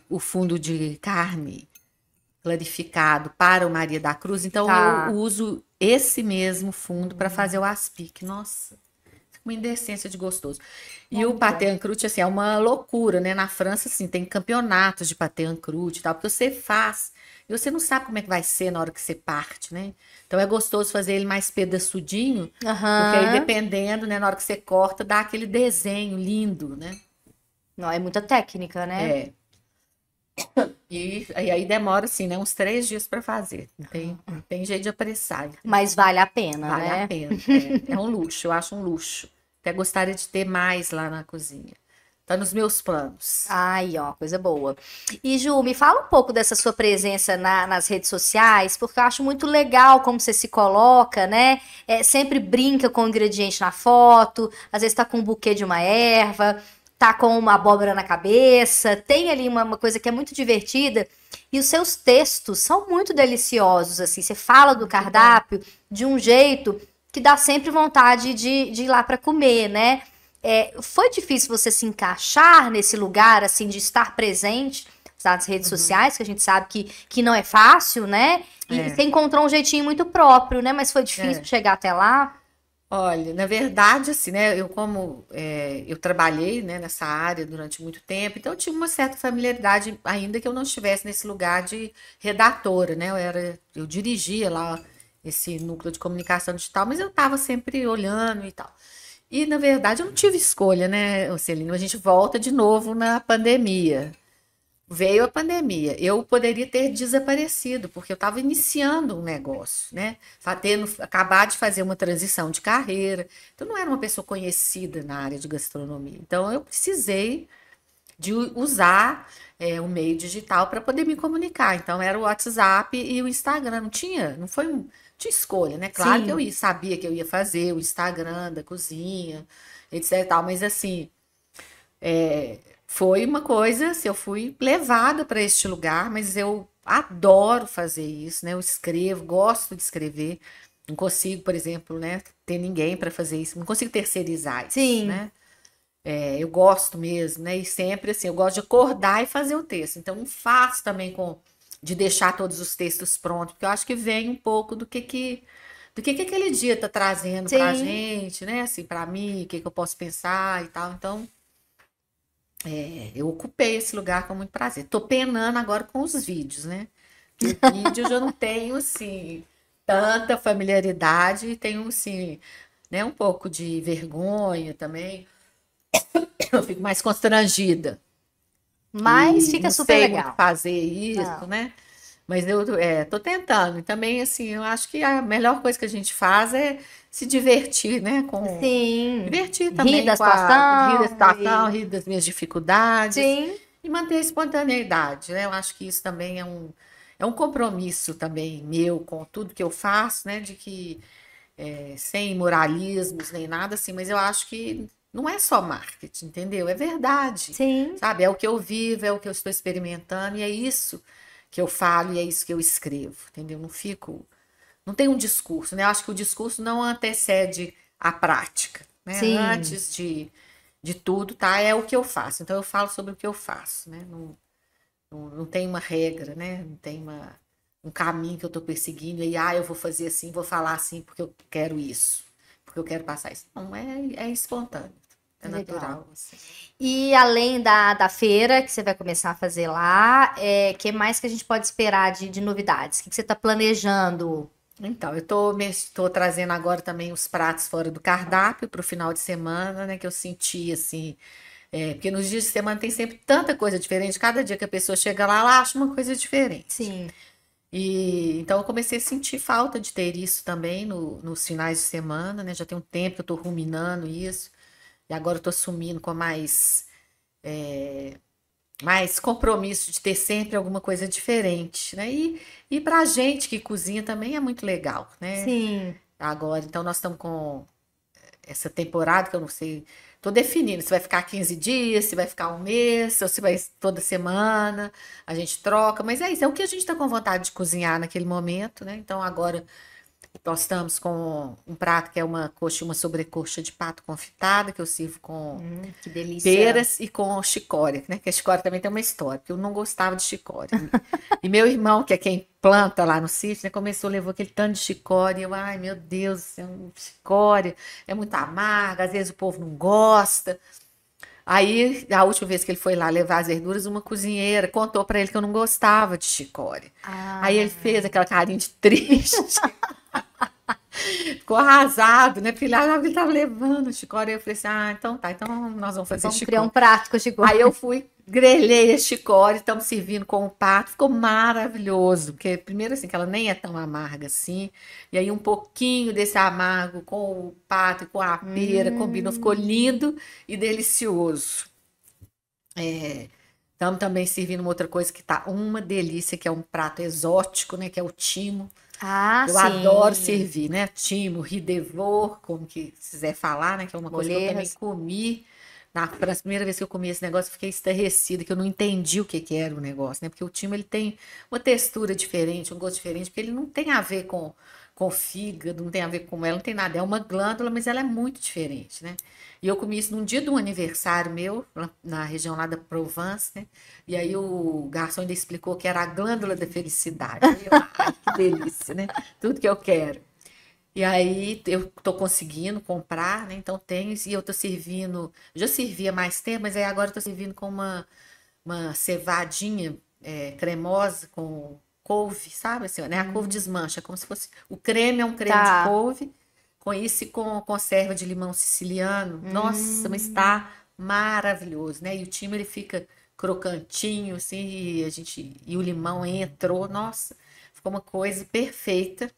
o fundo de carne clarificado para o Maria da Cruz, então eu Tá. uso esse mesmo fundo para fazer o aspic. Nossa, uma indecência de gostoso. E o Muito pâté bom. en croûte, assim, é uma loucura, né? Na França, assim, tem campeonatos de pâté en croûte e tal, porque você faz e você não sabe como é que vai ser na hora que você parte, né? Então é gostoso fazer ele mais pedaçudinho, porque aí Aham. dependendo, né, na hora que você corta, dá aquele desenho lindo, né? Não, é muita técnica, né? É. E aí demora, assim, né, uns 3 dias para fazer. Não tem jeito de apressar. Mas vale a pena, Vale a né? pena. É um luxo, eu acho um luxo. Até gostaria de ter mais lá na cozinha. Tá nos meus planos. Ai, ó, coisa boa. E Ju, me fala um pouco dessa sua presença nas redes sociais, porque eu acho muito legal como você se coloca, né? Sempre brinca com o ingrediente na foto, às vezes tá com um buquê de uma erva, tá com uma abóbora na cabeça, tem ali uma coisa que é muito divertida. E os seus textos são muito deliciosos, assim. Você fala do Muito bom. cardápio de um jeito que dá sempre vontade de ir lá para comer, né? Foi difícil você se encaixar nesse lugar, assim, de estar presente nas redes Uhum. sociais, que a gente sabe que não é fácil, né? E É, você encontrou um jeitinho muito próprio, né? Mas foi difícil é. chegar até lá. Olha, na verdade, assim, né, eu trabalhei, né, nessa área durante muito tempo, então eu tinha uma certa familiaridade, ainda que eu não estivesse nesse lugar de redatora, né, eu dirigia lá esse núcleo de comunicação digital, mas eu estava sempre olhando e tal. E, na verdade, eu não tive escolha, né, Celina? A gente volta de novo na pandemia. Veio a pandemia. Eu poderia ter desaparecido, porque eu estava iniciando um negócio, né? Tendo acabar de fazer uma transição de carreira. Então, não era uma pessoa conhecida na área de gastronomia. Então, eu precisei de usar o meio digital para poder me comunicar. Então, era o WhatsApp e o Instagram. Não tinha escolha, né? Claro que Sim, sabia que eu ia fazer o Instagram da cozinha, etc e tal, mas assim, foi uma coisa, assim, eu fui levada para este lugar, mas eu adoro fazer isso, né? Eu escrevo, gosto de escrever. Não consigo, por exemplo, né, ter ninguém para fazer isso. Não consigo terceirizar isso, sim, né? Eu gosto mesmo, né? E sempre assim, eu gosto de acordar e fazer o texto. Então, não faço também de deixar todos os textos prontos, porque eu acho que vem um pouco do que aquele dia está trazendo para a sim. gente, né? Assim, para mim, o que que eu posso pensar e tal. Então, eu ocupei esse lugar com muito prazer. Tô penando agora com os vídeos, né? Porque o vídeo eu já não tenho, assim, tanta familiaridade e tenho, assim, né, um pouco de vergonha também. Eu fico mais constrangida. Mas E fica não super sei muito legal. fazer isso, Não. né? Mas eu tô tentando. E também, assim, eu acho que a melhor coisa que a gente faz é se divertir, né? Sim. Divertir Rir também da com a rir da situação situação, e... rir das minhas dificuldades Sim, e manter a espontaneidade, né? Eu acho que isso também é um compromisso também meu com tudo que eu faço, né? De que sem moralismos nem nada assim, mas eu acho que não é só marketing, entendeu? É verdade, sim, sabe? É o que eu vivo, é o que eu estou experimentando e é isso que eu falo e é isso que eu escrevo, entendeu? Não tem um discurso, né? Eu acho que o discurso não antecede a prática, né? sim. Antes de tudo, tá? É o que eu faço. Então eu falo sobre o que eu faço, né? Não tem uma regra, né? Não tem um caminho que eu estou perseguindo e eu vou fazer assim, vou falar assim porque eu quero isso. porque eu quero passar isso. Não, é espontâneo, é Legal. natural. Assim. E além da feira que você vai começar a fazer lá, que mais que a gente pode esperar de novidades? O que você está planejando? Então, eu tô trazendo agora também os pratos fora do cardápio para o final de semana, né? Que eu senti assim. Porque nos dias de semana tem sempre tanta coisa diferente. Cada dia que a pessoa chega lá, ela acha uma coisa diferente. Sim. E então eu comecei a sentir falta de ter isso também nos finais de semana, né? Já tem um tempo que eu tô ruminando isso. E agora eu tô assumindo com mais compromisso de ter sempre alguma coisa diferente, né? E pra gente que cozinha também é muito legal, né? Sim. Agora, então nós estamos com essa temporada que eu não sei, tô definindo se vai ficar 15 dias, se vai ficar um mês, ou se vai toda semana, a gente troca, mas é isso, é o que a gente está com vontade de cozinhar naquele momento, né? Então agora nós estamos com um prato que é uma sobrecoxa de pato confitada, que eu sirvo com Que delícia. peras e com chicória, né? Que a chicória também tem uma história, porque eu não gostava de chicória. E meu irmão, que é quem planta lá no sítio, né, levou aquele tanto de chicória. E eu, ai, meu Deus, chicória é muito amarga, às vezes o povo não gosta. Aí, a última vez que ele foi lá levar as verduras, uma cozinheira contou para ele que eu não gostava de chicória. Aí ele fez aquela carinha de triste. Ficou arrasado, né? Porque ele tava levando chicória. Eu falei assim: ah, então tá, então nós vamos fazer Vamos chicória. criar um prato com chicória. Aí eu fui, grelhei a chicória, estamos servindo com o pato, ficou maravilhoso. Porque, primeiro, assim, que ela nem é tão amarga assim. E aí, um pouquinho desse amargo com o pato e com a pera combinou, ficou lindo e delicioso. Estamos também servindo uma outra coisa que tá uma delícia, que é um prato exótico, né? Que é o timo. Ah, Eu sim. adoro servir, né? Timo, ridevor, como que quiser falar, né? Que é uma coisa que eu também Boleiras. comi. Na França, a primeira vez que eu comi esse negócio, eu fiquei estarrecida, que eu não entendi o que que era o negócio, né? Porque o timo, ele tem uma textura diferente, um gosto diferente, porque ele não tem a ver com o fígado, não tem a ver com ela, não tem nada. É uma glândula, mas ela é muito diferente, né? E eu comi isso num dia de um aniversário meu, na região lá da Provence, né? E aí o garçom ainda explicou que era a glândula da felicidade. Aí eu, ai, que delícia, né? Tudo que eu quero. E aí eu tô conseguindo comprar, né? Então tenho, e eu tô servindo, eu já servia há mais tempo, mas aí agora eu tô servindo com uma cevadinha cremosa com couve, sabe? Assim, né? A couve desmancha, como se fosse. O creme é um creme de Tá. couve, com isso e com conserva de limão siciliano. Nossa, mas tá maravilhoso, né? E o time ele fica crocantinho, assim, e o limão entrou, nossa, ficou uma coisa perfeita.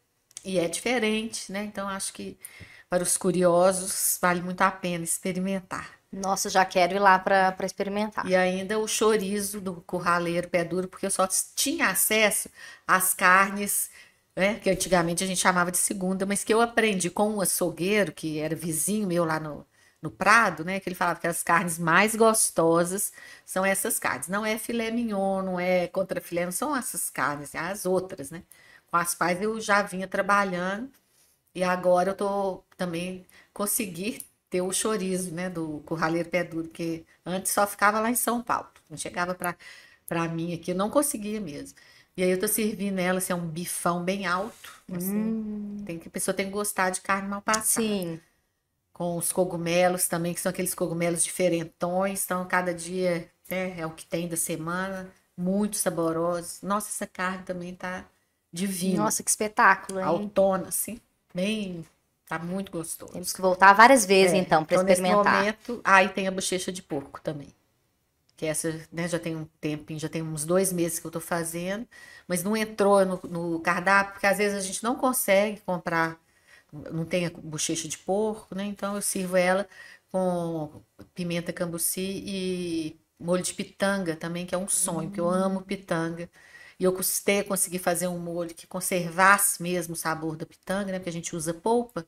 E é diferente, né? Então acho que para os curiosos vale muito a pena experimentar. Nossa, já quero ir lá para experimentar. E ainda o chorizo do curraleiro pé duro, porque eu só tinha acesso às carnes, né? Que antigamente a gente chamava de segunda, mas que eu aprendi com um açougueiro, que era vizinho meu lá no Prado, né? Que ele falava que as carnes mais gostosas são essas carnes. Não é filé mignon, não é contrafilé, não são essas carnes, é as outras, né? Com as quais eu já vinha trabalhando e agora eu tô também consegui ter o chorizo, né, do curraleiro pé duro, que antes só ficava lá em São Paulo, não chegava para mim aqui, eu não conseguia mesmo. E aí eu tô servindo ela, assim, é um bifão bem alto, assim, a pessoa tem que gostar de carne mal passada. Sim. Com os cogumelos também, que são aqueles cogumelos diferentões, então cada dia, né, é o que tem da semana, muito saborosos. Nossa, essa carne também tá divina. Nossa, que espetáculo, hein? Autona, assim, bem, tá muito gostoso. Temos que voltar várias vezes, então, para Então, experimentar. nesse momento, aí tem a bochecha de porco também. Que essa, né, já tem um tempinho, já tem uns 2 meses que eu tô fazendo, mas não entrou no cardápio, porque às vezes a gente não consegue comprar, não tem a bochecha de porco, né? Então eu sirvo ela com pimenta cambuci e molho de pitanga também, que é um sonho, porque eu amo pitanga. E eu custei a conseguir fazer um molho que conservasse mesmo o sabor da pitanga, né? Porque a gente usa polpa,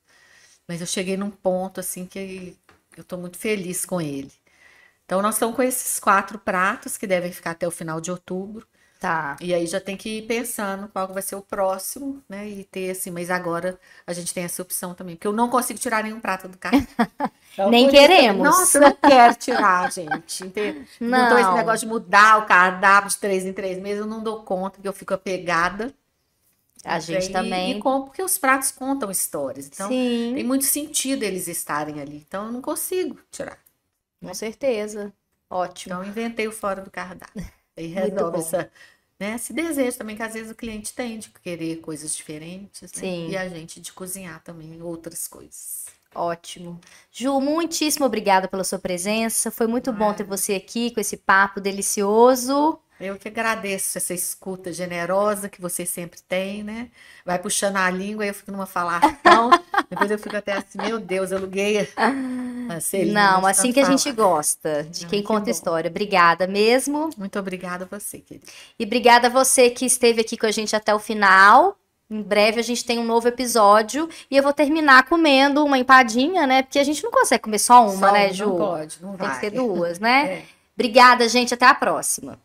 mas eu cheguei num ponto assim que eu tô muito feliz com ele. Então, nós estamos com esses 4 pratos que devem ficar até o final de outubro. Tá. E aí já tem que ir pensando qual vai ser o próximo, né? E ter assim, mas agora a gente tem essa opção também, porque eu não consigo tirar nenhum prato do cardápio. Então, Nem por isso, queremos. nossa, eu não quero tirar, gente. Não tô esse Não. negócio de mudar o cardápio de 3 em 3 meses, eu não dou conta, que eu fico apegada. A gente também. E como porque os pratos contam histórias. Então, Sim, tem muito sentido eles estarem ali. Então, eu não consigo tirar. com certeza. Ótimo. Então, eu inventei o fora do cardápio. E Muito resolve bom. esse desejo também, que às vezes o cliente tem de querer coisas diferentes, né? Sim. E a gente de cozinhar também outras coisas. Ótimo. Ju, muitíssimo obrigada pela sua presença. Foi muito bom ter você aqui com esse papo delicioso. Eu que agradeço essa escuta generosa que você sempre tem, né? Vai puxando a língua, eu fico numa falação, depois eu fico até assim, meu Deus, eu aluguei a Celina Não, de assim tanto que a gente falar. gosta, de quem Que conta bom. história. Obrigada mesmo. Muito obrigada a você, querida. E obrigada a você que esteve aqui com a gente até o final. Em breve a gente tem um novo episódio e eu vou terminar comendo uma empadinha, né? Porque a gente não consegue comer só uma, Só né, uma, Ju? não pode, não Tem que vai. ser duas, né? É. Obrigada, gente. Até a próxima.